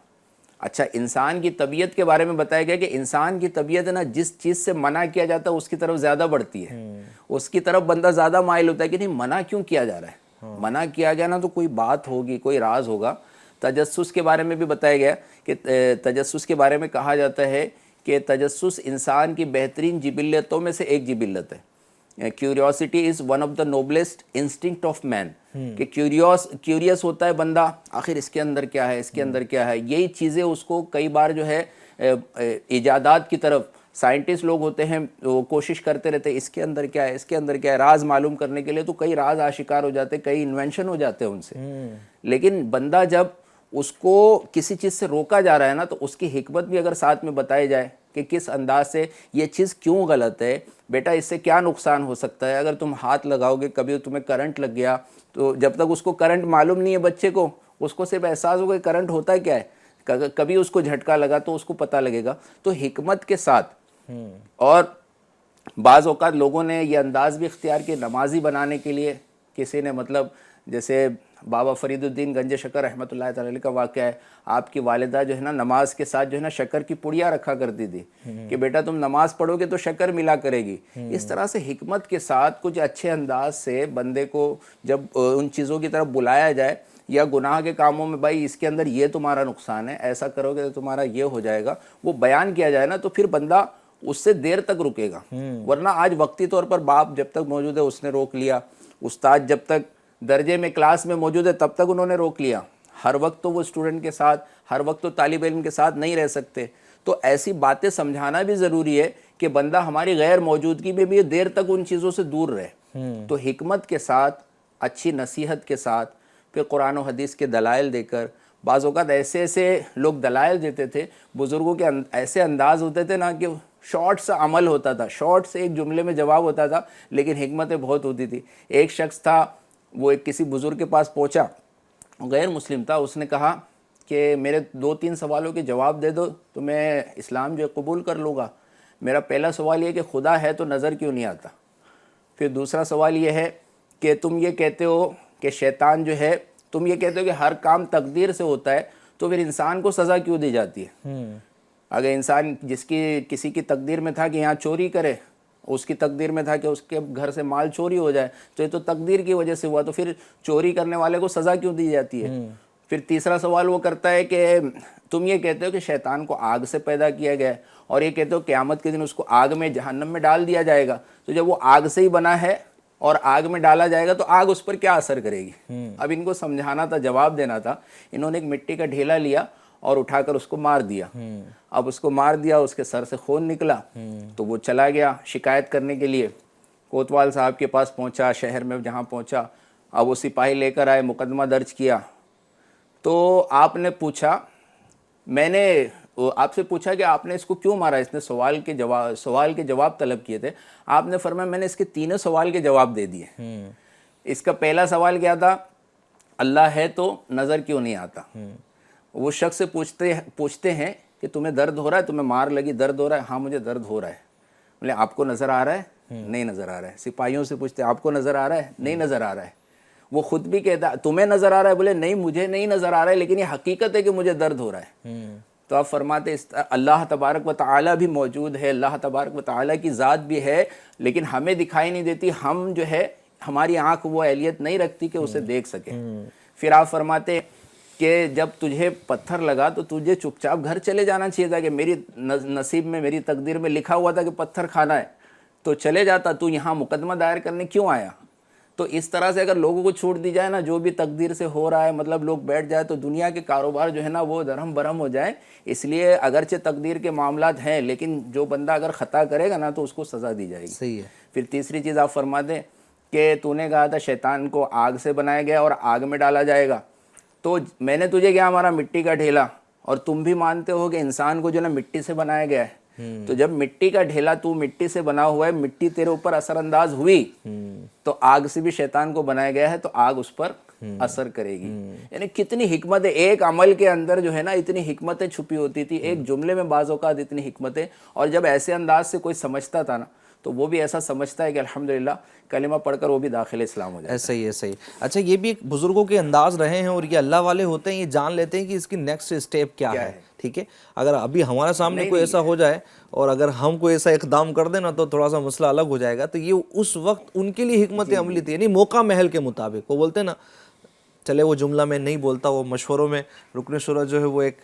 اچھا، انسان کی طبیعت کے بارے میں بتایا گیا کہ انسان کی طبیعت نا جس چیز سے منع کیا جاتا ہے اس کی طرف زیادہ بڑھتی ہے، اس کی طرف بندہ زیادہ مائل ہوتا ہے کہ نہیں منع کیوں کیا جا رہا ہے، منع کیا گیا نا تو کوئی بات ہوگی، کوئی راز ہوگا۔ تجسس کے بارے میں بھی بتایا گیا کہ تجسس کے بارے میں کہا جاتا ہے کہ تجسس انسان کی بہترین جبلتوں میں سے ایک جبلت ہے۔ Curiosity is one of the noblest instinct of man, کہ کیوریس ہوتا ہے بندہ، آخر اس کے اندر کیا ہے، اس کے اندر کیا ہے، یہی چیزیں اس کو کئی بار جو ہے ایجادات کی طرف سائنٹسٹ لوگ ہوتے ہیں وہ کوشش کرتے رہتے ہیں اس کے اندر کیا ہے، اس کے اندر کیا ہے، راز معلوم کرنے کے لیے تو کئی راز آشکار ہو جاتے ہیں، کئی انوینشن ہو جاتے ہیں ان سے۔ لیکن بندہ جب اس کو کسی چیز سے روکا جا رہا ہے نا تو اس کی حکمت بھی اگر ساتھ میں بتائی جائے کہ کس انداز سے یہ چیز کیوں غلط ہے، بیٹا اس سے کیا نقصان ہو سکتا ہے، اگر تم ہاتھ لگاؤ گے کبھی تمہیں کرنٹ لگ گیا تو جب تک اس کو کرنٹ معلوم نہیں ہے بچے کو، اس کو صرف احساس ہوگا کہ کرنٹ ہوتا ہے کیا ہے، کبھی اس کو جھٹکا لگا تو اس کو پتہ لگے گا۔ تو حکمت کے ساتھ، اور بعض اوقات لوگوں نے یہ انداز بھی اختیار کیا نمازی بنانے کے لیے، کسی نے مطلب جیسے بابا فرید الدین گنج شکر رحمۃ اللہ تعالی علیہ کا واقعہ ہے، آپ کی والدہ جو ہے نا نماز کے ساتھ جو ہے نا شکر کی پڑیاں رکھا کرتی تھی کہ بیٹا تم نماز پڑھو گے تو شکر ملا کرے گی۔ اس طرح سے حکمت کے ساتھ کچھ اچھے انداز سے بندے کو جب ان چیزوں کی طرف بلایا جائے، یا گناہ کے کاموں میں بھائی اس کے اندر یہ تمہارا نقصان ہے، ایسا کرو گے تو تمہارا یہ ہو جائے گا، وہ بیان کیا جائے نا تو پھر بندہ اس سے دیر تک رکے گا. ورنہ آج وقتی طور پر باپ جب تک موجود ہے اس نے روک لیا, استاد جب تک درجے میں کلاس میں موجود ہے تب تک انہوں نے روک لیا. ہر وقت تو وہ اسٹوڈنٹ کے ساتھ, ہر وقت تو طالب علم کے ساتھ نہیں رہ سکتے. تو ایسی باتیں سمجھانا بھی ضروری ہے کہ بندہ ہماری غیر موجودگی میں بھی دیر تک ان چیزوں سے دور رہے. تو حکمت کے ساتھ, اچھی نصیحت کے ساتھ, پھر قرآن و حدیث کے دلائل دے کر. بعض اوقات ایسے لوگ دلائل دیتے تھے, بزرگوں کے ایسے انداز ہوتے تھے نا کہ شارٹ سا عمل ہوتا تھا, شارٹ سے ایک جملے میں جواب ہوتا تھا, لیکن حکمتیں بہت ہوتی تھی. ایک شخص تھا, وہ ایک کسی بزرگ کے پاس پہنچا, غیر مسلم تھا. اس نے کہا کہ میرے 2-3 سوالوں کے جواب دے دو تو میں اسلام جو قبول کر لوں گا. میرا پہلا سوال یہ کہ خدا ہے تو نظر کیوں نہیں آتا؟ پھر دوسرا سوال یہ ہے کہ تم یہ کہتے ہو کہ شیطان جو ہے, تم یہ کہتے ہو کہ ہر کام تقدیر سے ہوتا ہے, تو پھر انسان کو سزا کیوں دی جاتی ہے؟ اگر انسان کسی کی تقدیر میں تھا کہ یہاں چوری کرے, اس کی تقدیر میں تھا کہ اس کے گھر سے مال چوری ہو جائے, تو یہ تو تقدیر کی وجہ سے ہوا, تو پھر چوری کرنے والے کو سزا کیوں دی جاتی ہے؟ پھر تیسرا سوال وہ کرتا ہے کہ تم یہ کہتے ہو کہ شیطان کو آگ سے پیدا کیا گیا ہے, اور یہ کہتے ہو قیامت کے دن اس کو آگ میں, جہنم میں ڈال دیا جائے گا. تو جب وہ آگ سے ہی بنا ہے اور آگ میں ڈالا جائے گا تو آگ اس پر کیا اثر کرے گی؟ اب ان کو سمجھانا تھا, جواب دینا تھا. انہوں نے ایک مٹی کا ڈھیلا لیا اور اٹھا کر اس کو مار دیا. اب اس کو مار دیا, اس کے سر سے خون نکلا, تو وہ چلا گیا شکایت کرنے کے لیے. کوتوال صاحب کے پاس پہنچا, شہر میں جہاں پہنچا. اب وہ سپاہی لے کر آئے, مقدمہ درج کیا. تو آپ نے پوچھا, میں نے آپ سے پوچھا کہ آپ نے اس کو کیوں مارا؟ اس نے سوال کے جواب طلب کیے تھے. آپ نے فرمایا میں نے اس کے تینوں سوال کے جواب دے دیے. اس کا پہلا سوال کیا تھا؟ اللہ ہے تو نظر کیوں نہیں آتا؟ وہ شخص سے پوچھتے ہیں کہ تمہیں درد ہو رہا ہے, تمہیں مار لگی, درد ہو رہا ہے؟ ہاں مجھے درد ہو رہا ہے. بولے آپ کو نظر آ رہا ہے؟ نہیں نظر آ رہا ہے. سپاہیوں سے پوچھتے آپ کو نظر آ رہا ہے؟ نہیں نظر آ رہا ہے. وہ خود بھی کہتا تمہیں نظر آ رہا ہے؟ بولے نہیں مجھے نہیں نظر آ رہا ہے, لیکن یہ حقیقت ہے کہ مجھے درد ہو رہا ہے. تو آپ فرماتے اللہ تبارک و تعالی بھی موجود ہے, اللہ تبارک و تعالی کی ذات بھی ہے, لیکن ہمیں دکھائی نہیں دیتی. ہم جو ہے, ہماری آنکھ وہ اہلیت نہیں رکھتی کہ اسے دیکھ سکے. پھر آپ فرماتے کہ جب تجھے پتھر لگا تو تجھے چپ چاپ گھر چلے جانا چاہیے تھا, کہ میری نصیب میں, میری تقدیر میں لکھا ہوا تھا کہ پتھر کھانا ہے, تو چلے جاتا. تو یہاں مقدمہ دائر کرنے کیوں آیا؟ تو اس طرح سے اگر لوگوں کو چھوٹ دی جائے نا, جو بھی تقدیر سے ہو رہا ہے, مطلب لوگ بیٹھ جائے, تو دنیا کے کاروبار جو ہے نا وہ درہم برہم ہو جائیں. اس لیے اگرچہ تقدیر کے معاملات ہیں, لیکن جو بندہ اگر خطا کرے گا نا تو اس کو سزا دی جائے گی. صحیح ہے. پھر تیسری چیز آپ فرما دیں کہ تو نے کہا تھا شیطان کو آگ سے بنایا گیا اور آگ میں ڈالا جائے گا. تو میں نے تجھے کیا مارا؟ مٹی کا ڈھیلا. اور تم بھی مانتے ہو کہ انسان کو جو نا مٹی سے بنایا گیا ہے. تو جب مٹی کا ڈھیلا, تو مٹی سے بنا ہوا ہے, مٹی تیرے اوپر اثر انداز ہوئی, تو آگ سے بھی شیطان کو بنایا گیا ہے, تو آگ اس پر اثر کرے گی. یعنی کتنی حکمت ہے ایک عمل کے اندر, جو ہے نا اتنی حکمتیں چھپی ہوتی تھی ایک جملے میں, بعض اوقات اتنی حکمتیں. اور جب ایسے انداز سے کوئی سمجھتا تھا نا, تو وہ بھی ایسا سمجھتا ہے کہ الحمدللہ کلمہ پڑھ کر وہ بھی داخل اسلام ہو جائے. ایسا ہی ہے. صحیح. اچھا, یہ بھی ایک بزرگوں کے انداز رہے ہیں, اور یہ اللہ والے ہوتے ہیں, یہ جان لیتے ہیں کہ اس کی نیکسٹ اسٹیپ کیا ہے. ٹھیک ہے, اگر ابھی ہمارے سامنے کوئی ایسا ہو جائے اور اگر ہم کوئی ایسا اقدام کر دیں نا, تو تھوڑا سا مسئلہ الگ ہو جائے گا. تو یہ اس وقت ان کے لیے حکمت عملی تھی, یعنی موقع محل کے مطابق. وہ بولتے ہیں نا, چلے وہ جملہ میں نہیں بولتا, وہ مشوروں میں رکن شورا جو ہے وہ ایک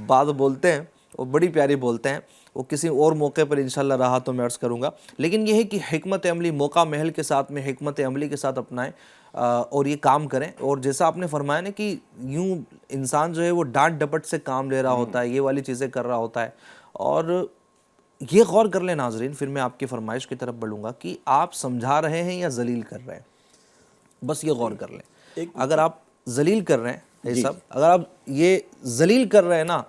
بات بولتے ہیں, وہ بڑی پیاری بولتے ہیں, وہ کسی اور موقع پر انشاءاللہ رہا تو میں عرض کروں گا. لیکن یہ ہے کہ حکمت عملی موقع محل کے ساتھ میں حکمت عملی کے ساتھ اپنائیں اور یہ کام کریں. اور جیسا آپ نے فرمایا نا کہ یوں انسان جو ہے وہ ڈانٹ ڈپٹ سے کام لے رہا ہوتا ہے, یہ والی چیزیں کر رہا ہوتا ہے. اور یہ غور کر لیں ناظرین, پھر میں آپ کی فرمائش کی طرف بڑھوں گا کہ آپ سمجھا رہے ہیں یا ذلیل کر رہے ہیں. بس یہ غور کر لیں. اگر آپ ذلیل کر رہے ہیں صاحب, اگر آپ یہ ذلیل کر رہے ہیں نا,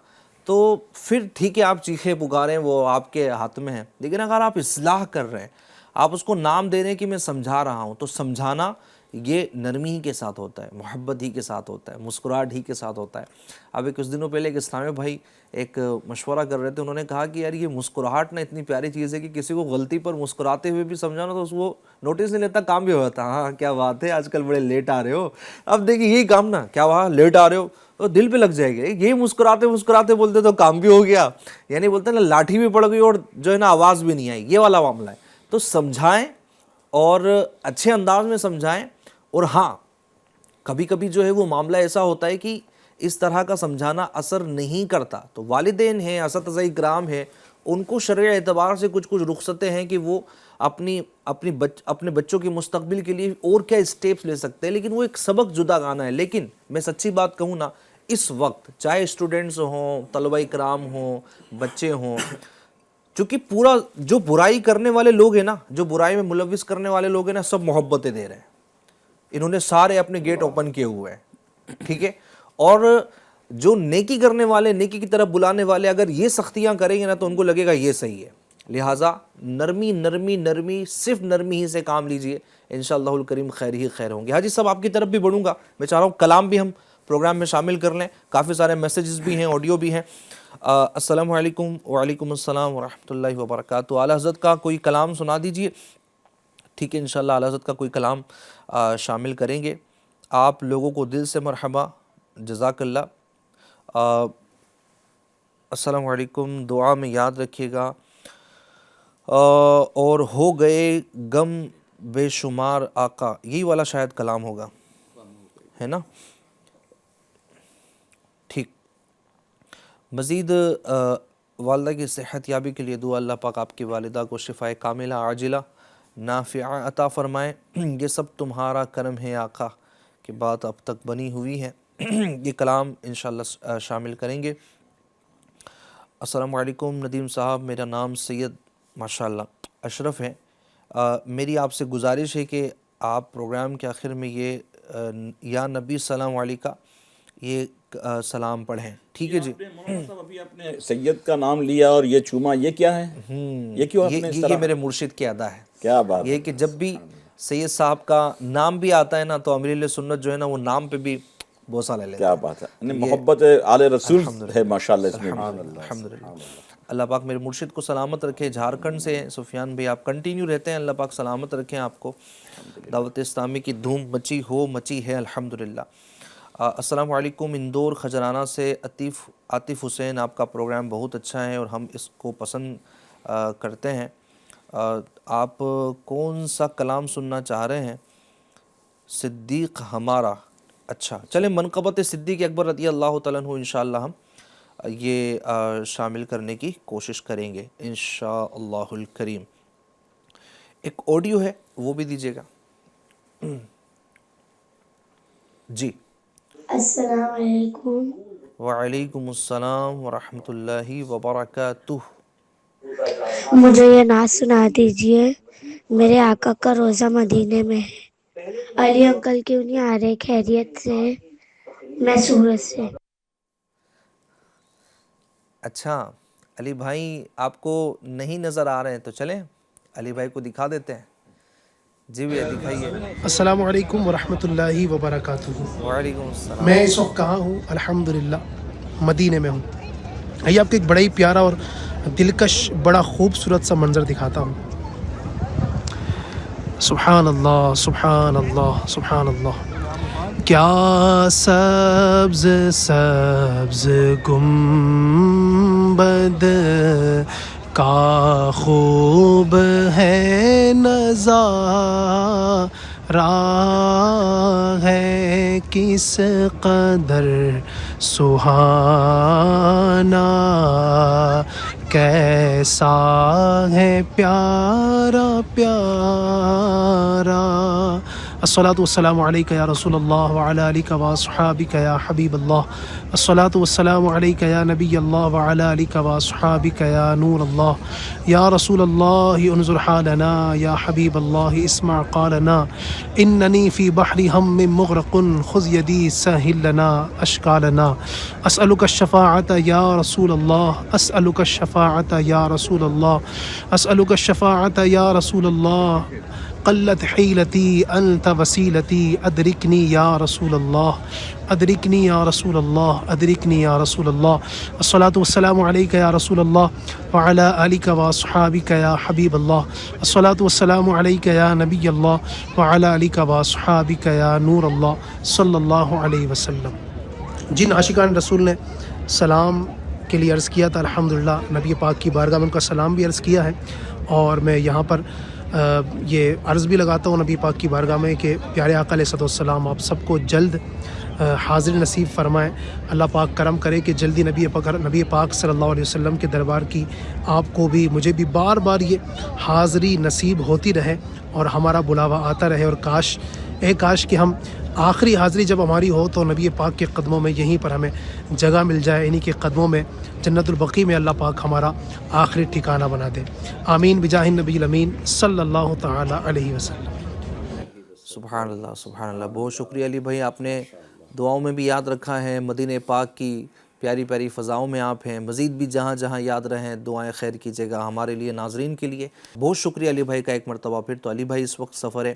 تو پھر ٹھیک ہے آپ چیخے پکاریں, وہ آپ کے ہاتھ میں ہیں. لیکن اگر آپ اصلاح کر رہے ہیں, آپ اس کو نام دے رہے ہیں کہ میں سمجھا رہا ہوں, تو سمجھانا یہ نرمی ہی کے ساتھ ہوتا ہے, محبت ہی کے ساتھ ہوتا ہے, مسکراہٹ ہی کے ساتھ ہوتا ہے. ابھی کچھ دنوں پہلے ایک اسلامی بھائی ایک مشورہ کر رہے تھے, انہوں نے کہا کہ یار یہ مسکراہٹ نا اتنی پیاری چیز ہے کہ کسی کو غلطی پر مسکراتے ہوئے بھی سمجھانا تو اس کو نوٹس نہیں لیتا, کام بھی ہو جاتا. ہاں کیا بات ہے, آج کل بڑے لیٹ آ رہے ہو. اب دیکھیے یہی کام نا, کیا وہاں لیٹ آ رہے ہو, تو دل پہ لگ جائے گا. یہ مسکراتے مسکراتے بولتے تو کام بھی ہو گیا, یعنی بولتے ہیں نا لاٹھی بھی پڑ گئی اور جو ہے نا آواز بھی نہیں آئی, یہ والا معاملہ ہے. تو سمجھائیں اور اچھے انداز میں سمجھائیں. اور ہاں کبھی کبھی جو ہے وہ معاملہ ایسا ہوتا ہے کہ اس طرح کا سمجھانا اثر نہیں کرتا, تو والدین ہیں, اساتذہ کرام ہیں, ان کو شرعی اعتبار سے کچھ رخصتیں ہیں کہ وہ اپنے بچوں کے مستقبل کے لیے اور کیا اسٹیپس لے سکتے ہیں، لیکن وہ ایک سبق جدا گانا ہے۔ لیکن میں سچی بات کہوں نا، اس وقت چاہے اسٹوڈنٹس ہوں، طلبہ کرام ہوں، بچے ہوں، چونکہ پورا جو برائی کرنے والے لوگ ہیں نا، جو برائی میں ملوث کرنے والے لوگ ہیں نا، سب محبتیں دے رہے ہیں، انہوں نے سارے اپنے گیٹ اوپن کیے ہوئے ہیں، ٹھیک ہے۔ اور جو نیکی کرنے والے، نیکی کی طرف بلانے والے اگر یہ سختیاں کریں گے نا تو ان کو لگے گا یہ صحیح ہے۔ لہٰذا نرمی نرمی نرمی، صرف نرمی ہی سے کام لیجئے، انشاءاللہ الکریم خیر ہی خیر ہوں گے۔ حاجی صاحب آپ کی طرف بھی بڑھوں گا، میں چاہ رہا ہوں کلام بھی ہم پروگرام میں شامل کر لیں، کافی سارے میسیجز بھی ہیں، آڈیو بھی ہیں۔ السلام علیکم۔ وعلیکم السلام ورحمۃ اللہ وبرکاتہ۔ اعلیٰ حضرت کا کوئی کلام سنا دیجئے۔ ٹھیک ہے، انشاءاللہ اعلیٰ حضرت کا کوئی کلام شامل کریں گے۔ آپ لوگوں کو دل سے مرحبا، جزاک اللہ۔ السلام علیکم، دعا میں یاد رکھیے گا۔ اور ہو گئے غم بے شمار آقا، یہی والا شاید کلام ہوگا، ہے نا؟ ٹھیک۔ مزید والدہ کی صحت یابی کے لیے دعا، اللہ پاک آپ کی والدہ کو شفاء کاملہ عاجلہ نافعہ عطا فرمائے۔ یہ سب تمہارا کرم ہے آقا، کہ بات اب تک بنی ہوئی ہے۔ یہ کلام انشاءاللہ شامل کریں گے۔ السلام علیکم ندیم صاحب، میرا نام سید ماشاءاللہ اشرف ہے۔ میری آپ سے گزارش ہے کہ آپ پروگرام کے آخر میں یہ یا نبی السلام علیکہ یہ سلام پڑھیں، ٹھیک ہے جی؟ مولانا صاحب ابھی آپ نے سید کا نام لیا اور یہ چوما، یہ کیا ہے؟ یہ کیوں آپ نے اس طرح؟ یہ میرے مرشد کی ادا ہے۔ کیا بات! یہ کہ جب بھی سید صاحب کا نام بھی آتا ہے نا تو امیر اہل سنت جو ہے نا وہ نام پہ بھی بوسہ لے لیتے ہیں۔ کیا بات ہے، محبت آل رسول ہے ماشاءاللہ اس میں۔ الحمدللہ۔ اللہ پاک میرے مرشد کو سلامت رکھے۔ جھارکھنڈ سے ہیں سفیان بھائی، آپ کنٹینیو رہتے ہیں، اللہ پاک سلامت رکھیں آپ کو۔ دعوت اسلامی کی دھوم مچی ہے الحمدللہ۔ السلام علیکم، اندور خجرانہ سے عاطف حسین، آپ کا پروگرام بہت اچھا ہے اور ہم اس کو پسند کرتے ہیں۔ آپ کون سا کلام سننا چاہ رہے ہیں؟ صدیق ہمارا، اچھا چلیں منقبت صدیق اکبر رضی اللہ تعالیٰ عنہ انشاءاللہ ہم یہ شامل کرنے کی کوشش کریں گے انشاءاللہ الکریم۔ ایک آڈیو ہے وہ بھی دیجیے گا جی۔ السلام علیکم۔ وعلیکم السلام ورحمۃ اللہ وبرکاتہ۔ مجھے یہ نعت سنا دیجئے، میرے آقا کا روزہ مدینے میں ہے، علی انکل کیوں نہیں آ رہے خیریت سے؟ میں سورت سے۔ اچھا علی بھائی آپ کو نہیں نظر آ رہے ہیں تو چلیں علی بھائی کو دکھا دیتے ہیں۔ جی بھیا دکھائیے۔ السلام علیکم ورحمۃ اللہ وبرکاتہ۔ وعلیکم السلام۔ میں اس وقت کہاں ہوں؟ الحمدللہ مدینے میں ہوں۔ آئیے آپ کو ایک بڑا ہی پیارا اور دلکش، بڑا خوبصورت سا منظر دکھاتا ہوں۔ سبحان اللہ سبحان اللہ سبحان اللہ۔ کیا سبز سبز گنبد کا خوب ہے نظارہ ہے، کس قدر سہانا، کیسا ہے پیارا پیارا۔ الصلاۃ والسلام علیک یا رسول اللہ وعلی آلک واصحابک یا حبیب اللہ۔ الصلاۃ والسلام علیک یا نبی اللہ وعلی آلک واصحابک یا نور اللہ۔ یا رسول اللہ انظر حالنا، یا حبیب اللہ اسمع قالنا، اننی فی بحر ہم مغرق خذ یدی سہل لنا اشکالنا۔ اسألک الشفاعۃ یا رسول اللہ، اسألک الشفاعۃ یا رسول اللہ، اسألک الشفاعۃ یا رسول اللہ۔ قلت حیلتی انت وسیلتی، ادرکنی یا رسول اللہ، ادرکنی یا رسول اللہ، ادرکنی یا رسول اللہ۔ الصلاۃ والسلام علیک یا رسول اللہ وعلی آلک واصحابک یا حبیب اللہ۔ الصلاۃ والسلام علیک یا نبی اللہ وعلی آلک واصحابک یا نور اللہ صلی اللہ علیہ وسلم۔ جن عاشقان رسول نے سلام کے لیے عرض کیا تھا، الحمدللہ نبی پاک کی بارگاہ میں ان کا سلام بھی عرض کیا ہے، اور میں یہاں پر یہ عرض بھی لگاتا ہوں نبی پاک کی بارگاہ میں کہ پیارے آقا علیہ الصلوۃ والسلام آپ سب کو جلد حاضر نصیب فرمائیں. اللہ پاک کرم کرے کہ جلدی نبی پاک صلی اللہ علیہ وسلم کے دربار کی آپ کو بھی مجھے بھی بار بار یہ حاضری نصیب ہوتی رہے اور ہمارا بلاوا آتا رہے. اور کاش کہ ہم آخری حاضری جب ہماری ہو تو نبی پاک کے قدموں میں یہیں پر ہمیں جگہ مل جائے, انہی کے قدموں میں جنت البقیع میں اللہ پاک ہمارا آخری ٹھکانہ بنا دے. آمین بجاہ النبی الامین صلی اللہ تعالی علیہ وسلم. سبحان اللہ سبحان اللہ. بہت شکریہ علی بھائی, آپ نے دعاؤں میں بھی یاد رکھا ہے, مدینہ پاک کی پیاری پیاری فضاؤں میں آپ ہیں, مزید بھی جہاں جہاں یاد رہیں دعائیں خیر کیجیے گا ہمارے لیے, ناظرین کے لیے. بہت شکریہ علی بھائی کا ایک مرتبہ پھر. تو علی بھائی اس وقت سفر ہے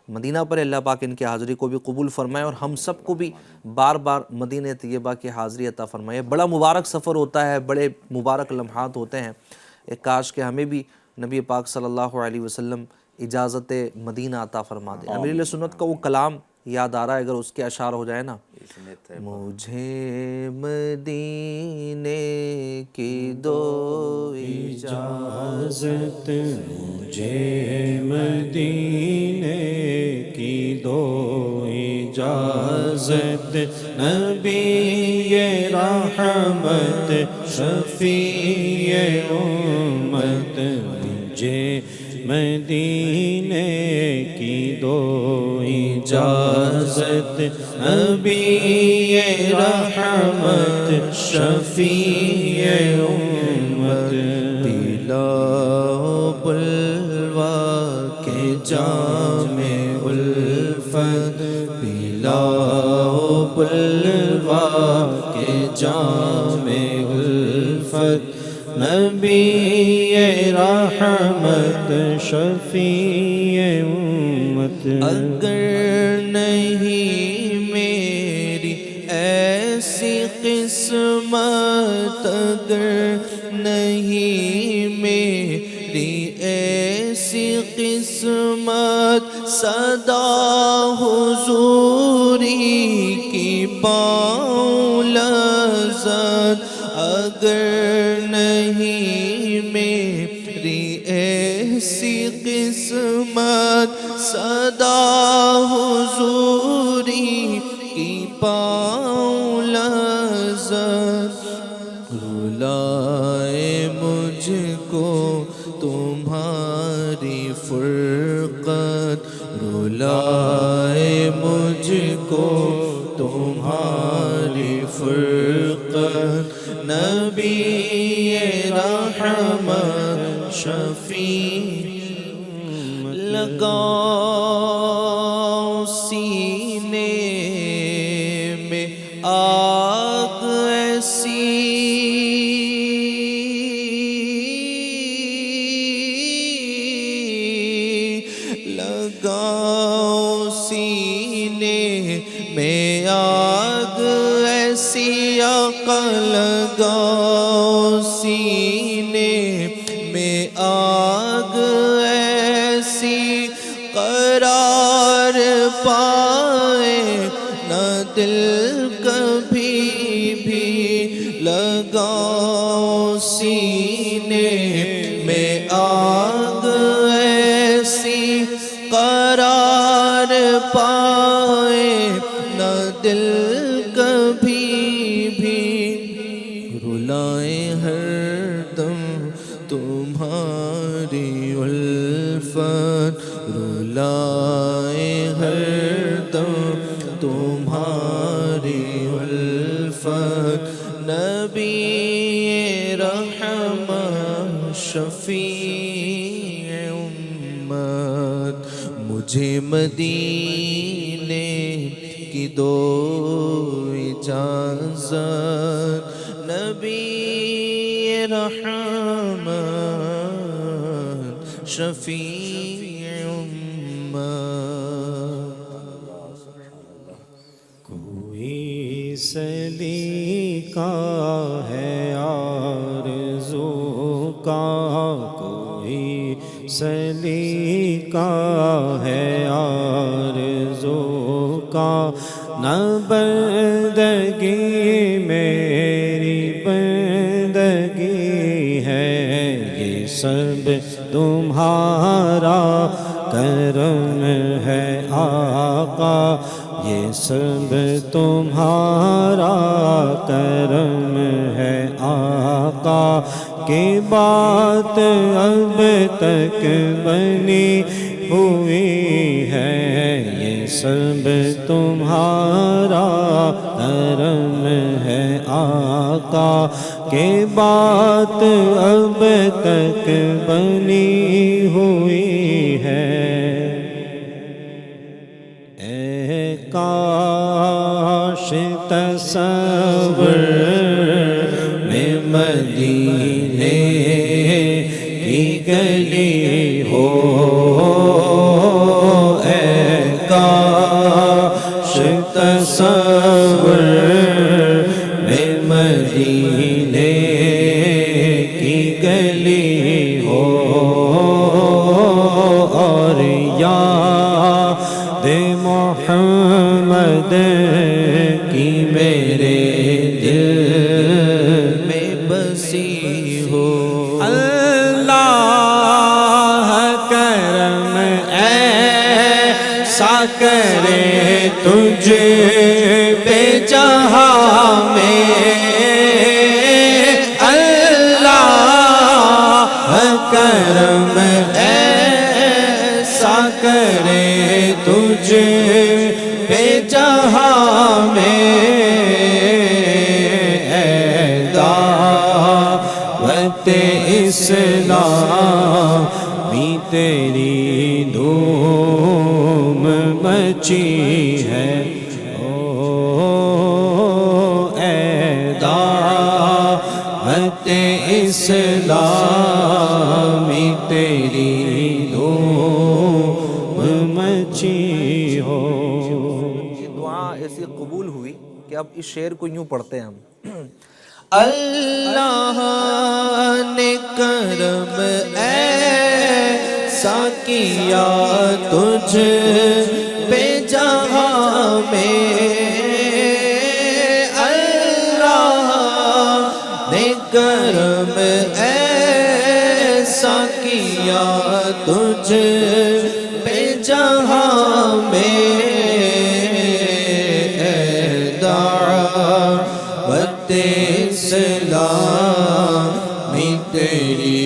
مدینہ پر, اللہ پاک ان کی حاضری کو بھی قبول فرمائے اور ہم سب کو بھی بار بار مدینہ طیبہ کی حاضری عطا فرمائے. بڑا مبارک سفر ہوتا ہے, بڑے مبارک لمحات ہوتے ہیں. ایک کاش کہ ہمیں بھی نبی پاک صلی اللہ علیہ وسلم اجازت مدینہ عطا فرما دے. امیر اہل سنت کا وہ کلام یاد آ رہا ہے, اگر اس کے اشعار ہو جائے نا, مجھے مدینے کی دو اجازت, مجھے مدینے کی دو اجازت, نبی رحمت شفیع امت, مجھے مدینے کی دو اجازت, نبی رحمت شفیع امت, پلاؤ بلوا کے جام الفت, پلاؤ بلوا کے جام الفت, نبی رحمت شفیع امت. اگر نہیں میری ایسی قسمت, اگر نہیں میری ایسی قسمت, صدا حضوری کی پاؤں لذت, اگر نہیں میری ایسی قسمت, صدا حضوری کی پاؤں لذت, رلائے مجھ کو تمہاری فرقت, رلائے مجھ کو تمہاری فرقت, نبی رحمت شفیع. لگاؤ سینے میں آگ ایسی, لگاؤ سینے میں آگ ایسی, آقا لگاؤ سینے میں آگ ایسی, قرار پائے نہ دل کبھی بھی, لگاؤ سینے میں آگ ایسی, قرار پائے نہ دل کبھی بھی, رلائیں ہر دم تمہاری الفت, رلائیں ہر دم تمہاری الفت, نبی رحمت شفیع امت. مجھے مدینے کی دو اجازت, نبی رحمت شفیع امت. کوئی سلیقہ ہے آرزو کا, کوئی سلیقہ ہے آرزو کا, نہ بندگی میری بندگی ہے, یہ سب تمہارا کرم ہے آقا, یہ سب تمہارا کرم ہے آقا کی بات اب تک بنی ہوئی ہے، یہ سب تمہارا کرم ہے آقا کی بات اب تک بنی ہوئی ہے۔ اے کاش تصور میں مدینے کی گلی ہو، اے کاش تصور میں مدینے کی گلی ہو، اور یاد محمد کی میرے دل میں بسی ہو۔ اللہ کرم ایسا کرے تجھ پہ جہاں میں، اللہ کرم ایسا کرے تجھ پہ جہاں میں، اے دعوت اسلامی تیری دھوم مچی ہے، او اے دعوت اسلامی تیری دھوم مچی ہو۔ یہ دعا ایسی قبول ہوئی کہ اب اس شعر کو یوں پڑھتے ہیں ہم۔ اللہ نے کرم ایسا کیا تجھ پہ جہاں میں، اللہ نے کرم ایسا کیا تجھ پہ جہاں میں، اے دعوت اسلامی تیری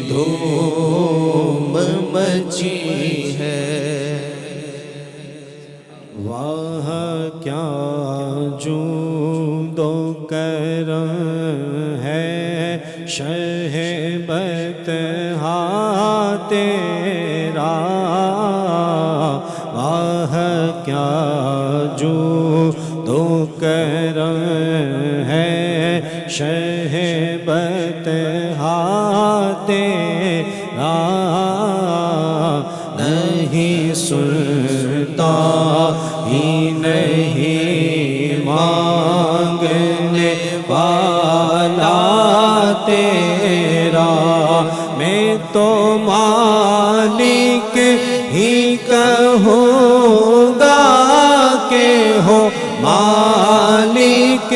دھوم مچی ہے۔ واہ کیا جود و کرم ہے شہ بطحا تیرا، واہ کیا جود و کرم ہے شہ بطحا تیرا، نہیں سنتا ہی نہیں مانگنے والا تیرا، میں تو مالک ہی کہوں گا کہ ہو مالک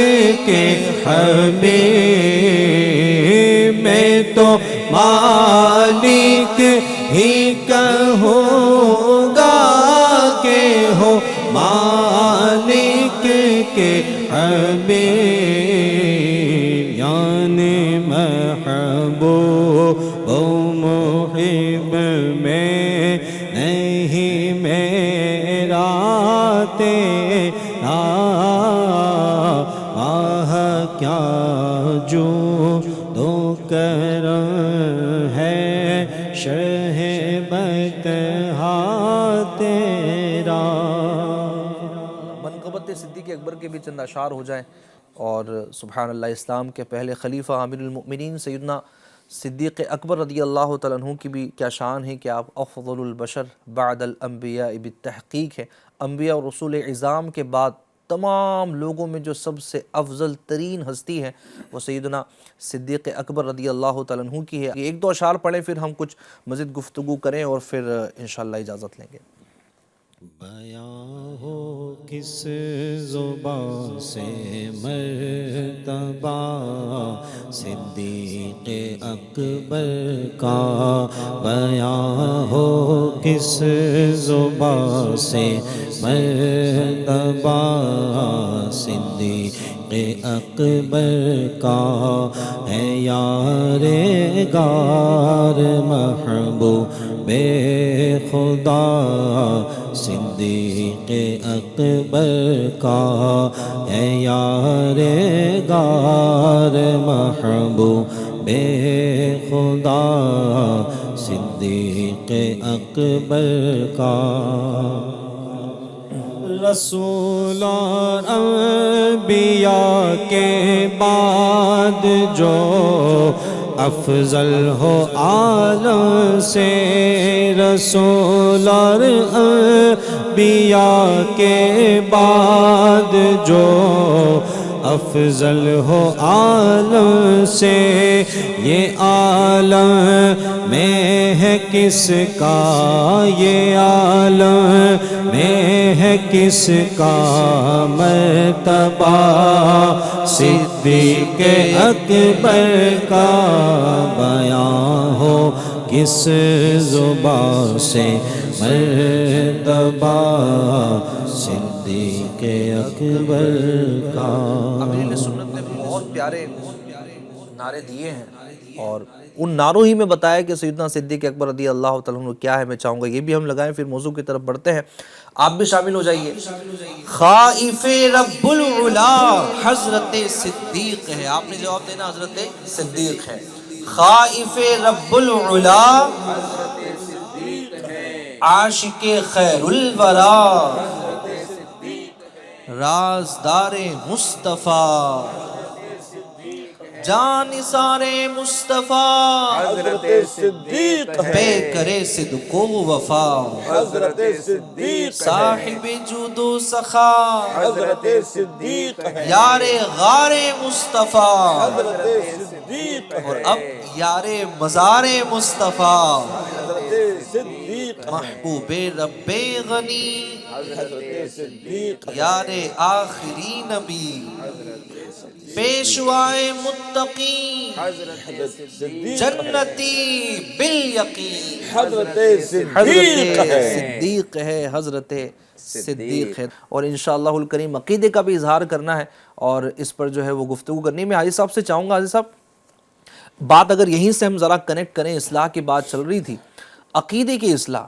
کے حبیب، میں تو مالک ہی کہوں گا کہ ہو مالک کے حبیب، یعنی محبوب و محب میں نہیں میرا تیرا، آہ کیا جو دو کرم ہے شہ بطحا تیرا۔ منقبت صدیق اکبر کے بھی چند اشعار ہو جائیں، اور سبحان اللہ، اسلام کے پہلے خلیفہ امیر المؤمنین سیدنا صدیق اکبر رضی اللہ تعالیٰ عنہ کی بھی کیا شان ہے کہ آپ افضل البشر بعد الانبیاء بالتحقیق ہے، انبیاء اور رسول اعظام کے بعد تمام لوگوں میں جو سب سے افضل ترین ہستی ہے وہ سیدنا صدیق اکبر رضی اللہ تعالیٰ عنہ کی ہے۔ ایک دو اشعار پڑھیں، پھر ہم کچھ مزید گفتگو کریں اور پھر انشاءاللہ اجازت لیں گے۔ بیاں ہو کس زبان سے مرتبہ صدیق اکبر کا، بیاں ہو کس زبان سے مرتبہ صدیق اکبر کا، ہے یار غار محبوب خدا صدیق اکبر کا، ہے یار غار محبوب خدا صدیق اکبر کا۔ رسول اور انبیاء کے بعد جو افضل ہو عالم سے، رسول اور انبیاء کے بعد جو افضل ہو عالم سے، یہ عالم میں ہے کس کا، یہ عالم میں ہے کس کا مرتبہ صدیق اکبر کا، بیاں ہو کس زبان سے مرتبہ صدیق اکبر کا۔ امیر سنت نے بہت پیارے نعرے دیے ہیں، اور ان نعروں ہی میں بتایا کہ سیدنا صدیق اکبر رضی اللہ تعالیٰ عنہ کیا ہے۔ میں چاہوں گا یہ بھی ہم لگائیں، پھر موضوع کی طرف بڑھتے ہیں، آپ بھی شامل ہو جائیے۔ خائف رب العلا حضرت صدیق ہے، آپ نے جواب دینا حضرت صدیق ہے۔ خائف رب العلا عاشق خیر الورا رازدار مصطفیٰ جان نثار مصطفیٰ حضرت صدیق ہے، پے کرے صدق و وفا حضرت صدیق صاحب جود و سخا حضرت صدیق ہے، یار غار مصطفیٰ، حضرت صدیق ہے، اور اب یار مزار مصطفیٰ، حضرت صدیق ہے، محبوب رب غنی، حضرت صدیق ہے، یار آخری نبی، پیشوائے متقی، حضرت صدیق جنتی بالیقین، حضرت صدیق ہے، صدیق ہے، حضرت صدیق ہے۔ اور انشاءاللہ الکریم عقیدے کا بھی اظہار کرنا ہے، اور اس پر جو ہے وہ گفتگو کرنی ہے۔ میں حاجی صاحب سے چاہوں گا، حاجی صاحب بات اگر یہیں سے ہم ذرا کنیکٹ کریں، اصلاح کی بات چل رہی تھی، عقیدے کی اصلاح،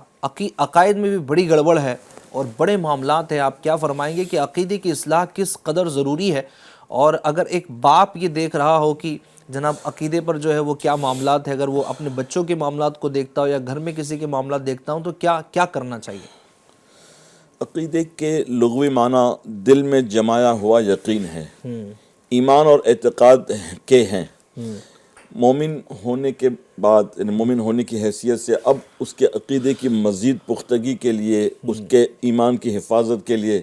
عقائد میں بھی بڑی گڑبڑ ہے اور بڑے معاملات ہیں۔ آپ کیا فرمائیں گے کہ عقیدے کی اصلاح کس قدر ضروری ہے، اور اگر ایک باپ یہ دیکھ رہا ہو کہ جناب عقیدے پر جو ہے وہ کیا معاملات ہے، اگر وہ اپنے بچوں کے معاملات کو دیکھتا ہو یا گھر میں کسی کے معاملات دیکھتا ہوں، تو کیا کرنا چاہیے؟ عقیدے کے لغوی معنی دل میں جمایا ہوا یقین ہے، ایمان اور اعتقاد کے ہیں۔ مومن ہونے کے بعد، یعنی مومن ہونے کی حیثیت سے اب اس کے عقیدے کی مزید پختگی کے لیے، اس کے ایمان کی حفاظت کے لیے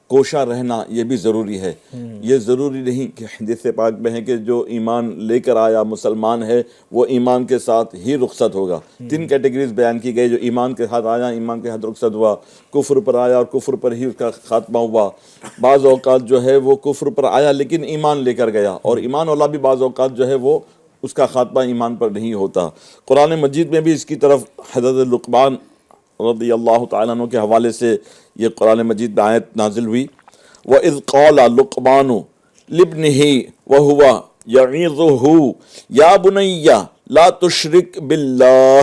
کوشاں رہنا یہ بھی ضروری ہے۔ یہ ضروری نہیں کہ حدیث پاک میں ہے کہ جو ایمان لے کر آیا مسلمان ہے وہ ایمان کے ساتھ ہی رخصت ہوگا۔ 3 کیٹیگریز بیان کی گئی، جو ایمان کے ساتھ آیا ایمان کے ساتھ رخصت ہوا، کفر پر آیا اور کفر پر ہی اس کا خاتمہ ہوا، بعض اوقات جو ہے وہ کفر پر آیا لیکن ایمان لے کر گیا، اور ایمان والا بھی بعض اوقات جو ہے وہ اس کا خاتمہ ایمان پر نہیں ہوتا۔ قرآن مجید میں بھی اس کی طرف حضرت لقمان رضی اللہ تعالیٰ عنہ کے حوالے سے یہ قرآن مجید میں آیت نازل ہوئی، وَإِذْ قَالَ لُقْمَانُ لِابْنِهِ وَهُوَ يَعِظُهُ يَا بُنَيَّ لَا تُشْرِكْ بِاللَّهِ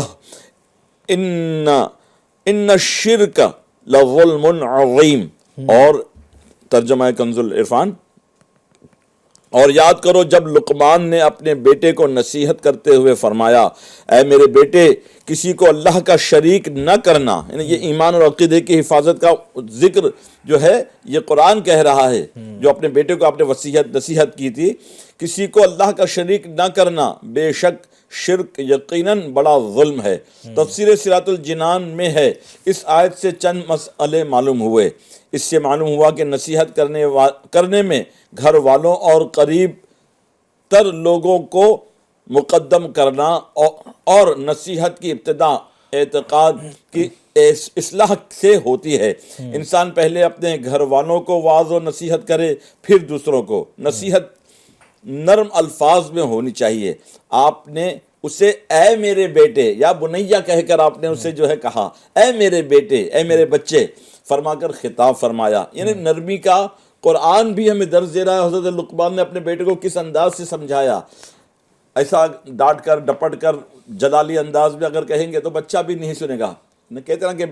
إِنَّ الشِّرْكَ لَظُلْمٌ عَظِيمٌ۔ اور ترجمہ کنز العرفان، اور یاد کرو جب لقمان نے اپنے بیٹے کو نصیحت کرتے ہوئے فرمایا، اے میرے بیٹے کسی کو اللہ کا شریک نہ کرنا، یعنی یہ ایمان اور عقیدے کی حفاظت کا ذکر جو ہے یہ قرآن کہہ رہا ہے، جو اپنے بیٹے کو آپ نے نصیحت کی تھی، کسی کو اللہ کا شریک نہ کرنا، بے شک شرک یقیناً بڑا ظلم ہے۔ تفسیر صراط الجنان میں ہے۔ اس آیت سے چند مسئلے معلوم ہوئے۔ اس سے معلوم ہوا کہ نصیحت کرنے میں گھر والوں اور قریب تر لوگوں کو مقدم کرنا اور نصیحت کی ابتدا اعتقاد کی اصلاح سے ہوتی ہے. انسان پہلے اپنے گھر والوں کو واعظ و نصیحت کرے، پھر دوسروں کو. نصیحت نرم الفاظ میں ہونی چاہیے. آپ نے اسے اے میرے بیٹے یا بنیا کہہ کر آپ نے اسے جو ہے کہا، اے میرے بیٹے، اے میرے بچے فرما کر خطاب فرمایا. یعنی نرمی کا قرآن بھی ہمیں درس دے رہا ہے. حضرت لقمان نے اپنے بیٹے کو کس انداز سے سمجھایا. ایسا ڈانٹ کر ڈپٹ کر جلالی انداز میں اگر کہیں گے تو بچہ بھی نہیں سنے گا. کہتے ہیں کہ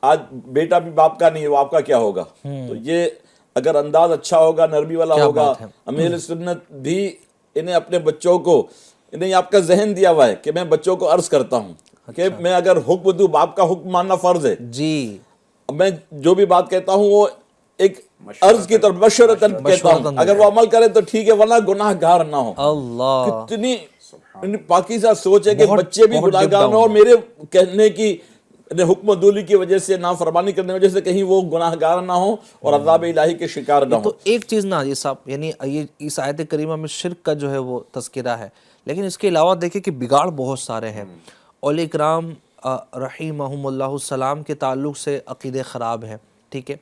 آج بیٹا بھی باپ کا نہیں ہے، وہ آپ کا کیا ہوگا. تو یہ اگر انداز اچھا ہوگا، نرمی والا ہوگا. امیر سنت بھی انہیں اپنے بچوں کو، انہیں آپ کا ذہن دیا ہوا ہے کہ میں بچوں کو عرض کرتا ہوں کہ میں اگر حکم دوں، باپ کا حکم ماننا فرض ہے. جی میں جو بھی بات کہتا ہوں وہ ایک عرض کی طرف مشورتاً کہتا ہوں. اگر وہ عمل کرے تو ٹھیک ہے، ورنہ گناہ گار نہ ہو. اللہ کتنی پاکیزہ سوچ ہے کہ بچے بھی گناہ گار نہ ہو، اور میرے کہنے کی حکم دولی کی وجہ سے، نافرمانی کرنے کی وجہ سے کہیں وہ گناہ گار نہ ہو اور عذاب الہی کے شکار نہ ہو. تو ایک چیز نا یہ صاحب، یعنی یہ اس آیت کریمہ میں شرک کا جو ہے وہ تذکرہ ہے، لیکن اس کے علاوہ دیکھیں کہ بگاڑ بہت سارے ہیں. اولیاء کرام رحمہم اللہ السلام کے تعلق سے عقیدے خراب ہیں، ٹھیک ہے.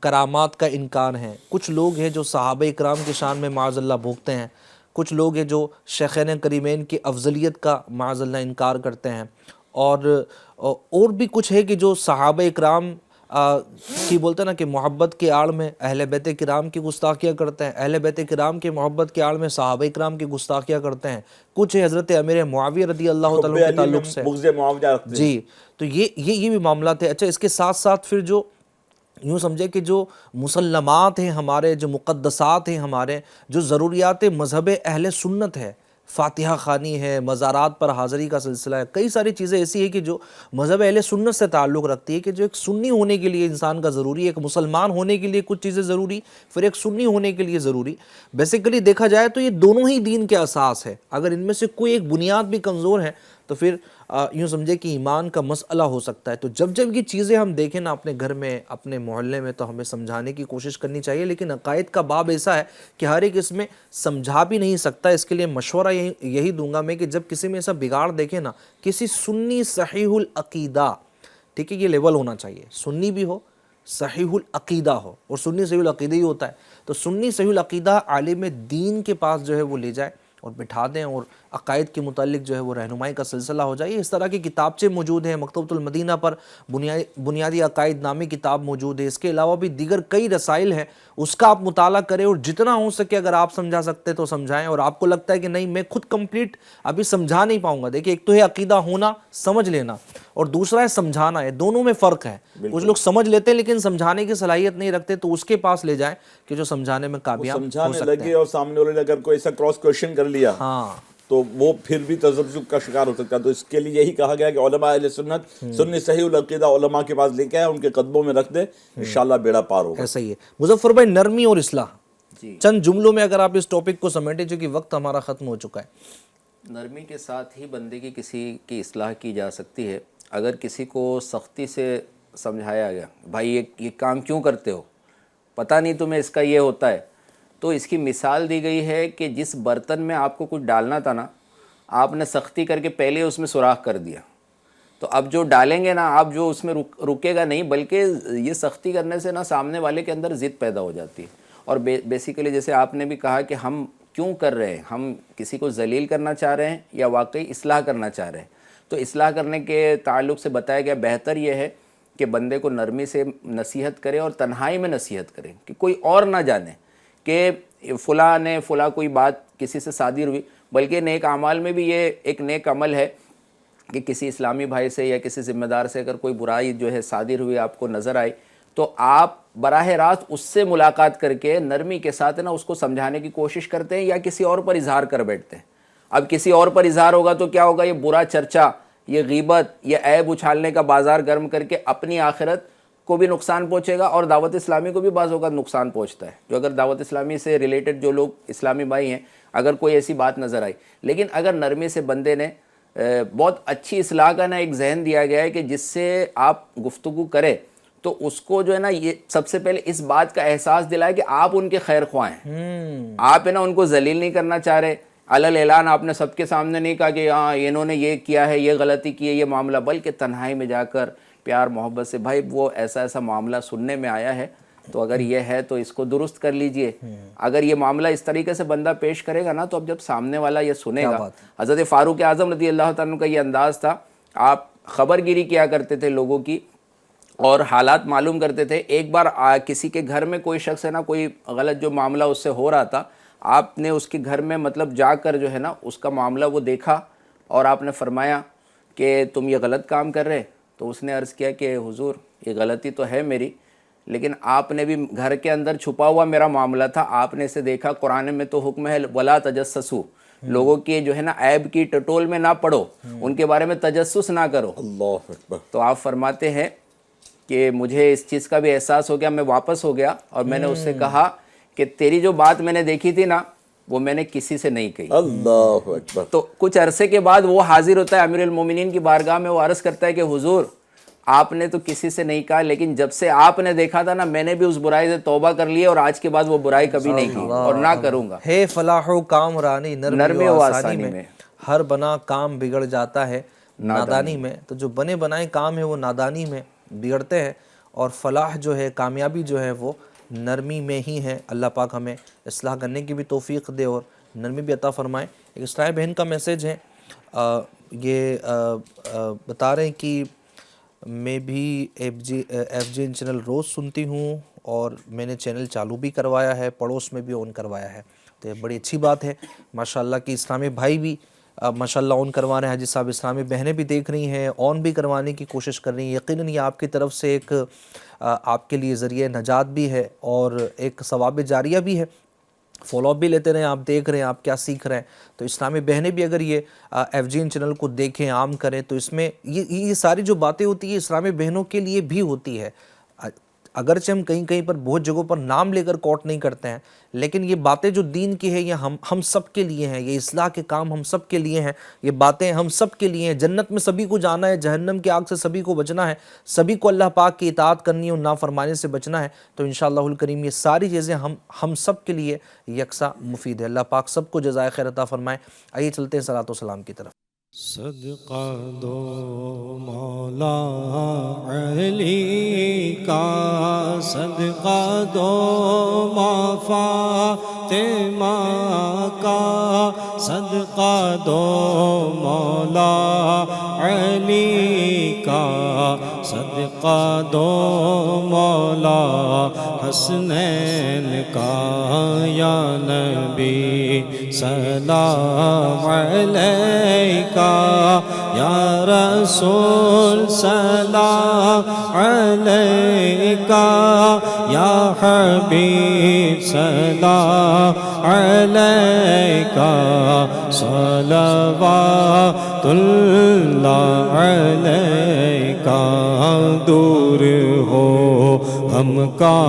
کرامات کا انکار ہے. کچھ لوگ ہیں جو صحابہ اکرام کی شان میں معاذ اللہ بھوکتے ہیں. کچھ لوگ ہیں جو شیخین کریمین کی افضلیت کا معاذ اللہ انکار کرتے ہیں. اور بھی کچھ ہے کہ جو صحابہ اکرام کی بولتے ہیں نا کہ محبت کے آڑ میں اہل بیت کرام کی گستاخیاں کرتے ہیں، اہل بیت کرام کی محبت کے آڑ میں صحابہ اکرام کی گستاخیاں کرتے ہیں. کچھ ہے حضرت امیر معاویہ رضی اللہ تعالیٰ کے تعلق سے بغض معاویہ رکھتے ہیں. جی، تو یہ بھی معاملات ہے. اچھا، اس کے ساتھ ساتھ پھر جو یوں سمجھے کہ جو مسلمات ہیں ہمارے، جو مقدسات ہیں ہمارے، جو ضروریات مذہب اہل سنت ہے، فاتحہ خوانی ہے، مزارات پر حاضری کا سلسلہ ہے، کئی ساری چیزیں ایسی ہیں کہ جو مذہب اہل سنت سے تعلق رکھتی ہے، کہ جو ایک سنی ہونے کے لیے انسان کا ضروری ہے. ایک مسلمان ہونے کے لیے کچھ چیزیں ضروری، پھر ایک سنی ہونے کے لیے ضروری. بیسیکلی دیکھا جائے تو یہ دونوں ہی دین کے اساس ہے. اگر ان میں سے کوئی ایک بنیاد بھی کمزور ہے تو پھر یوں سمجھے کہ ایمان کا مسئلہ ہو سکتا ہے. تو جب یہ چیزیں ہم دیکھیں نا اپنے گھر میں، اپنے محلے میں، تو ہمیں سمجھانے کی کوشش کرنی چاہیے. لیکن عقائد کا باب ایسا ہے کہ ہر ایک اس میں سمجھا بھی نہیں سکتا. اس کے لیے مشورہ یہی دوں گا میں کہ جب کسی میں ایسا بگاڑ دیکھیں نا، کسی سنی صحیح العقیدہ، ٹھیک ہے، یہ لیول ہونا چاہیے، سنی بھی ہو، صحیح العقیدہ ہو. اور سنی صحیح العقیدہ ہی ہوتا ہے. تو سنی صحیح العقیدہ عالم دین کے پاس جو ہے وہ لے جائے اور بٹھا دیں، اور عقائد کے متعلق جو ہے وہ رہنمائی کا سلسلہ ہو جائے. اس طرح کی کتابچے موجود ہیں. مکتبۃ المدینہ پر بنیادی عقائد نامی کتاب موجود ہے. اس کے علاوہ بھی دیگر کئی رسائل ہیں، اس کا آپ مطالعہ کریں، اور جتنا ہو سکے اگر آپ سمجھا سکتے تو سمجھائیں. اور آپ کو لگتا ہے کہ نہیں میں خود کمپلیٹ ابھی سمجھا نہیں پاؤں گا، دیکھیں ایک تو ہے عقیدہ ہونا، سمجھ لینا، اور دوسرا ہے سمجھانا ہے. دونوں میں فرق ہے. کچھ لوگ سمجھ لیتے ہیں لیکن سمجھانے کی صلاحیت نہیں رکھتے، تو اس کے پاس لے جائیں کہ جو سمجھانے میں کامیاب ہو سمجھانے سکتے لگے ہیں. اور سامنے والے نے اگر کوئی ایسا کراس کویشچن کر لیا تو وہ پھر بھی تذبذب کا شکار ہو سکتا ہے. تو اس کے لیے یہی کہا گیا کہ علماء اہل سنت سنی صحیح العقیدہ علماء کے پاس لے کے آئے، ان کے قدموں میں رکھ دے، انشاءاللہ بیڑا پار ہوگا. ایسا ہی ہے. مظفر بھائی، نرمی اور اصلاح، چند جملوں میں اگر آپ اس ٹاپک کو سمیٹیں چونکہ وقت ہمارا ختم ہو چکا ہے. نرمی کے ساتھ ہی بندے کی کسی کی اصلاح کی جا سکتی ہے. اگر کسی کو سختی سے سمجھایا گیا، بھائی یہ کام کیوں کرتے ہو، پتہ نہیں تمہیں اس کا یہ ہوتا ہے، تو اس کی مثال دی گئی ہے کہ جس برتن میں آپ کو کچھ ڈالنا تھا نا، آپ نے سختی کر کے پہلے اس میں سوراخ کر دیا، تو اب جو ڈالیں گے نا آپ، جو اس میں رکے گا نہیں، بلکہ یہ سختی کرنے سے نا سامنے والے کے اندر ضد پیدا ہو جاتی ہے. اور بیسیکلی جیسے آپ نے بھی کہا کہ ہم کیوں کر رہے ہیں، ہم کسی کو ذلیل کرنا چاہ رہے ہیں یا واقعی اصلاح کرنا چاہ رہے ہیں. تو اصلاح کرنے کے تعلق سے بتایا گیا بہتر یہ ہے کہ بندے کو نرمی سے نصیحت کرے اور تنہائی میں نصیحت کرے، کہ کوئی اور نہ جانے کہ فلاں نے فلاں کوئی بات کسی سے صادر ہوئی. بلکہ نیک اعمال میں بھی یہ ایک نیک عمل ہے کہ کسی اسلامی بھائی سے یا کسی ذمہ دار سے اگر کوئی برائی جو ہے صادر ہوئی آپ کو نظر آئی، تو آپ براہ راست اس سے ملاقات کر کے نرمی کے ساتھ نا اس کو سمجھانے کی کوشش کرتے ہیں، یا کسی اور پر اظہار کر بیٹھتے ہیں. اب کسی اور پر اظہار ہوگا تو کیا ہوگا، یہ برا چرچا، یہ غیبت، یہ عیب اچھالنے کا بازار گرم کر کے اپنی آخرت کو بھی نقصان پہنچے گا، اور دعوت اسلامی کو بھی بعض اوقات نقصان پہنچتا ہے. جو اگر دعوت اسلامی سے ریلیٹڈ جو لوگ اسلامی بھائی ہیں، اگر کوئی ایسی بات نظر آئی، لیکن اگر نرمی سے بندے نے بہت اچھی اصلاح کا نا ایک ذہن دیا گیا ہے کہ جس سے آپ گفتگو کریں، تو اس کو جو ہے نا یہ سب سے پہلے اس بات کا احساس دلائے کہ آپ ان کے خیر خواہ ہیں. آپ ہے نا ان کو ذلیل نہیں کرنا چاہ رہے، علل اعلان آپ نے سب کے سامنے نہیں کہا کہ ہاں انہوں نے یہ کیا ہے، یہ غلطی کی ہے، یہ معاملہ، بلکہ تنہائی میں جا کر پیار محبت سے، بھائی وہ ایسا ایسا معاملہ سننے میں آیا ہے، تو اگر یہ ہے تو اس کو درست کر لیجئے. اگر یہ معاملہ اس طریقے سے بندہ پیش کرے گا نا، تو اب جب سامنے والا یہ سنے گا. حضرت فاروق اعظم رضی اللہ تعالیٰ عنہ کا یہ انداز تھا، آپ خبر گیری کیا کرتے تھے لوگوں کی اور حالات معلوم کرتے تھے. ایک بار کسی کے گھر میں کوئی شخص ہے نا، کوئی غلط جو معاملہ اس سے ہو رہا تھا، آپ نے اس کے گھر میں مطلب جا کر جو ہے نا اس کا معاملہ وہ دیکھا، اور آپ نے فرمایا کہ تم یہ غلط کام کر رہے. تو اس نے عرض کیا کہ حضور یہ غلطی تو ہے میری، لیکن آپ نے بھی گھر کے اندر چھپا ہوا میرا معاملہ تھا، آپ نے اسے دیکھا. قرآن میں تو حکم ہے ولا تجسسوا، لوگوں کے جو ہے نا عیب کی ٹٹول میں نہ پڑو، ان کے بارے میں تجسس نہ کرو. اللہ اکبر. تو آپ فرماتے ہیں کہ مجھے اس چیز کا بھی احساس ہو گیا. میں واپس ہو گیا اور میں نے اس سے کہا کہ تیری جو بات میں نے دیکھی تھی نا، وہ میں نے کسی سے نہیں کہی. اللہ اکبر. تو کچھ عرصے کے بعد وہ حاضر ہوتا ہے امیر المومنین کی بارگاہ میں، وہ عرض کرتا ہے کہ حضور آپ نے تو کسی سے نہیں کہا، لیکن جب سے آپ نے دیکھا تھا نا، میں نے بھی اس برائی سے توبہ کر لی، اور آج کے بعد وہ برائی کبھی نہیں کی اور نہ کروں گا. ہے فلاح و کامرانی نرمی و آسانی میں، ہر بنا کام بگڑ جاتا ہے نادانی میں. تو جو بنے بنائے کام ہے وہ نادانی میں بگڑتے ہیں، اور فلاح جو ہے، کامیابی جو ہے وہ نرمی میں ہی ہے. اللہ پاک ہمیں اصلاح کرنے کی بھی توفیق دے اور نرمی بھی عطا فرمائے. ایک اسلامی بہن کا میسیج ہے، یہ بتا رہے ہیں کہ میں بھی ایف جی این چینل روز سنتی ہوں، اور میں نے چینل چالو بھی کروایا ہے، پڑوس میں بھی آن کروایا ہے. تو یہ بڑی اچھی بات ہے ماشاءاللہ کہ اسلامی بھائی بھی ماشاءاللہ آن کروا رہے ہیں. حاجی صاحب اسلامی بہنیں بھی دیکھ رہی ہیں، آن بھی کروانے کی کوشش کر رہی ہیں. یقیناً یہ آپ کی طرف سے ایک آپ کے لیے ذریعہ نجات بھی ہے اور ایک ثواب جاریہ بھی ہے. فالو اپ بھی لیتے رہیں، آپ دیکھ رہے ہیں آپ کیا سیکھ رہے ہیں. تو اسلامی بہنیں بھی اگر یہ ایف جی این چینل کو دیکھیں، عام کریں، تو اس میں یہ ساری جو باتیں ہوتی ہیں اسلامی بہنوں کے لیے بھی ہوتی ہے. اگرچہ ہم کہیں کہیں پر بہت جگہوں پر نام لے کر کوٹ نہیں کرتے ہیں، لیکن یہ باتیں جو دین کی ہے یہ ہم سب کے لیے ہیں. یہ اصلاح کے کام ہم سب کے لیے ہیں، یہ باتیں ہم سب کے لیے ہیں. جنت میں سبھی کو جانا ہے، جہنم کی آگ سے سبھی کو بچنا ہے، سبھی کو اللہ پاک کی اطاعت کرنی ہے اور نافرمانی سے بچنا ہے. تو انشاءاللہ الکریم یہ ساری چیزیں ہم سب کے لیے یکساں مفید ہے. اللہ پاک سب کو جزائے خیر عطا فرمائے. آئیے چلتے ہیں صلاۃ و سلام کی طرف. صدقہ دو مولا علی کا، صدقہ دو ماں فاطمہ کا، صدقہ دو مولا علی کا، صدقہ دو مولا حسنین کا. یا نبی سلام علیکہ، یا رسول سلام علیکہ، یا حبیب سلام علیکہ، صلوات اللہ علیکہ. دور ہو غم کا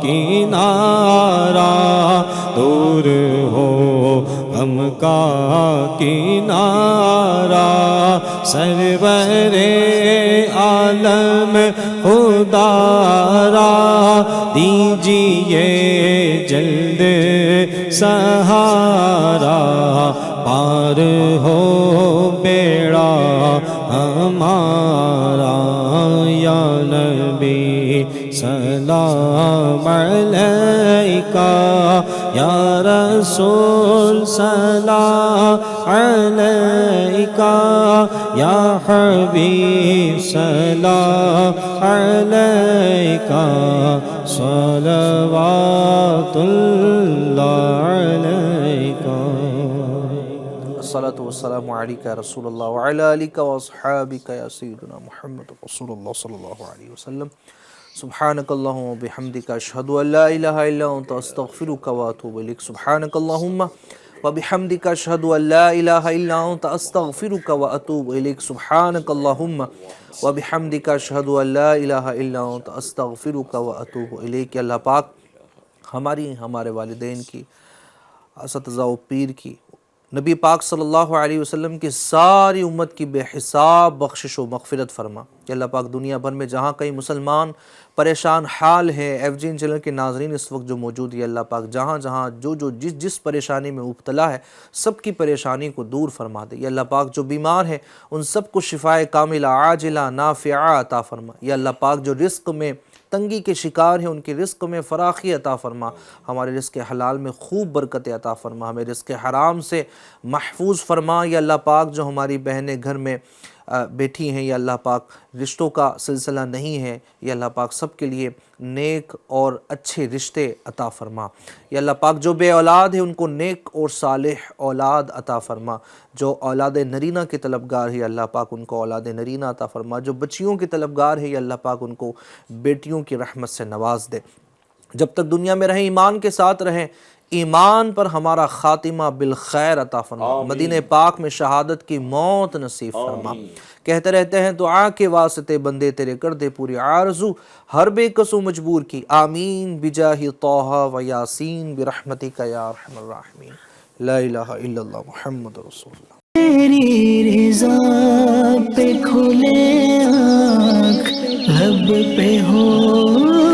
کنارہ، دور ہو غم کا کنارہ، سرور عالم خدا را دیجیے جلد سہارا. پار ہو بیڑا ہمارا، یا نبی سلام علیکہ، یا رسول سلام علیکہ، یا حبیب سلام علیکہ، صلوات اللہ علیکہ. الصلاۃ والسلام علیکہ یا رسول اللہ وعلی آلکہ واصحابکہ یا سیدنا محمد رسول اللہ صلی اللہ علیہ وسلم. سبحانک اللہم وبحمدک، اشہد ان لا الہ الا انت، استغفرک واتوب الیک. سبحانک اللہم وبحمدک، اشہد ان لا الہ الا انت، استغفرک واتوب الیک. سبحانک اللہم وبحمدک، اشہد ان لا الہ الا انت، استغفرک واتوب الیک. اللہ پاک ہمارے والدین کی، اساتذہ و پیر کی، نبی پاک صلی اللہ علیہ وسلم کی ساری امت کی بے حساب بخشش و مغفرت فرما. کہ اللہ پاک دنیا بھر میں جہاں کئی مسلمان پریشان حال ہے، ایف جی این چینل کے ناظرین اس وقت جو موجود ہے، اللہ پاک جہاں جہاں جس پریشانی میں مبتلا ہے سب کی پریشانی کو دور فرما دے۔ یا اللہ پاک جو بیمار ہیں ان سب کو شفائے کاملہ عاجلہ نافعہ عطا فرما۔ یا اللہ پاک جو رزق میں تنگی کے شکار ہیں ان کے رزق میں فراخی عطا فرما، ہمارے رزق حلال میں خوب برکت عطا فرما، ہمیں رزق حرام سے محفوظ فرما۔ یا اللہ پاک جو ہماری بہنیں گھر میں بیٹھی ہیں، یا اللہ پاک رشتوں کا سلسلہ نہیں ہے، یا اللہ پاک سب کے لیے نیک اور اچھے رشتے عطا فرما۔ یا اللہ پاک جو بے اولاد ہیں ان کو نیک اور صالح اولاد عطا فرما، جو اولاد نرینہ کے طلبگار ہے یا اللہ پاک ان کو اولاد نرینہ عطا فرما، جو بچیوں کے طلبگار ہے یا اللہ پاک ان کو بیٹیوں کی رحمت سے نواز دے۔ جب تک دنیا میں رہیں ایمان کے ساتھ رہیں، ایمان پر ہمارا خاتمہ بالخیر عطا فرما، مدینہ پاک میں شہادت کی موت نصیب فرما۔ کہتے رہتے ہیں دعا کے واسطے بندے تیرے کر دے پوری آرزو، ہر بے کسو مجبور کی، آمین بجاہ طہ و یاسین برحمتک یا ارحم الراحمین۔ لا الہ الا اللہ محمد رسول اللہ۔ تیری رضا پہ کھلے آنکھ، لب پہ ہو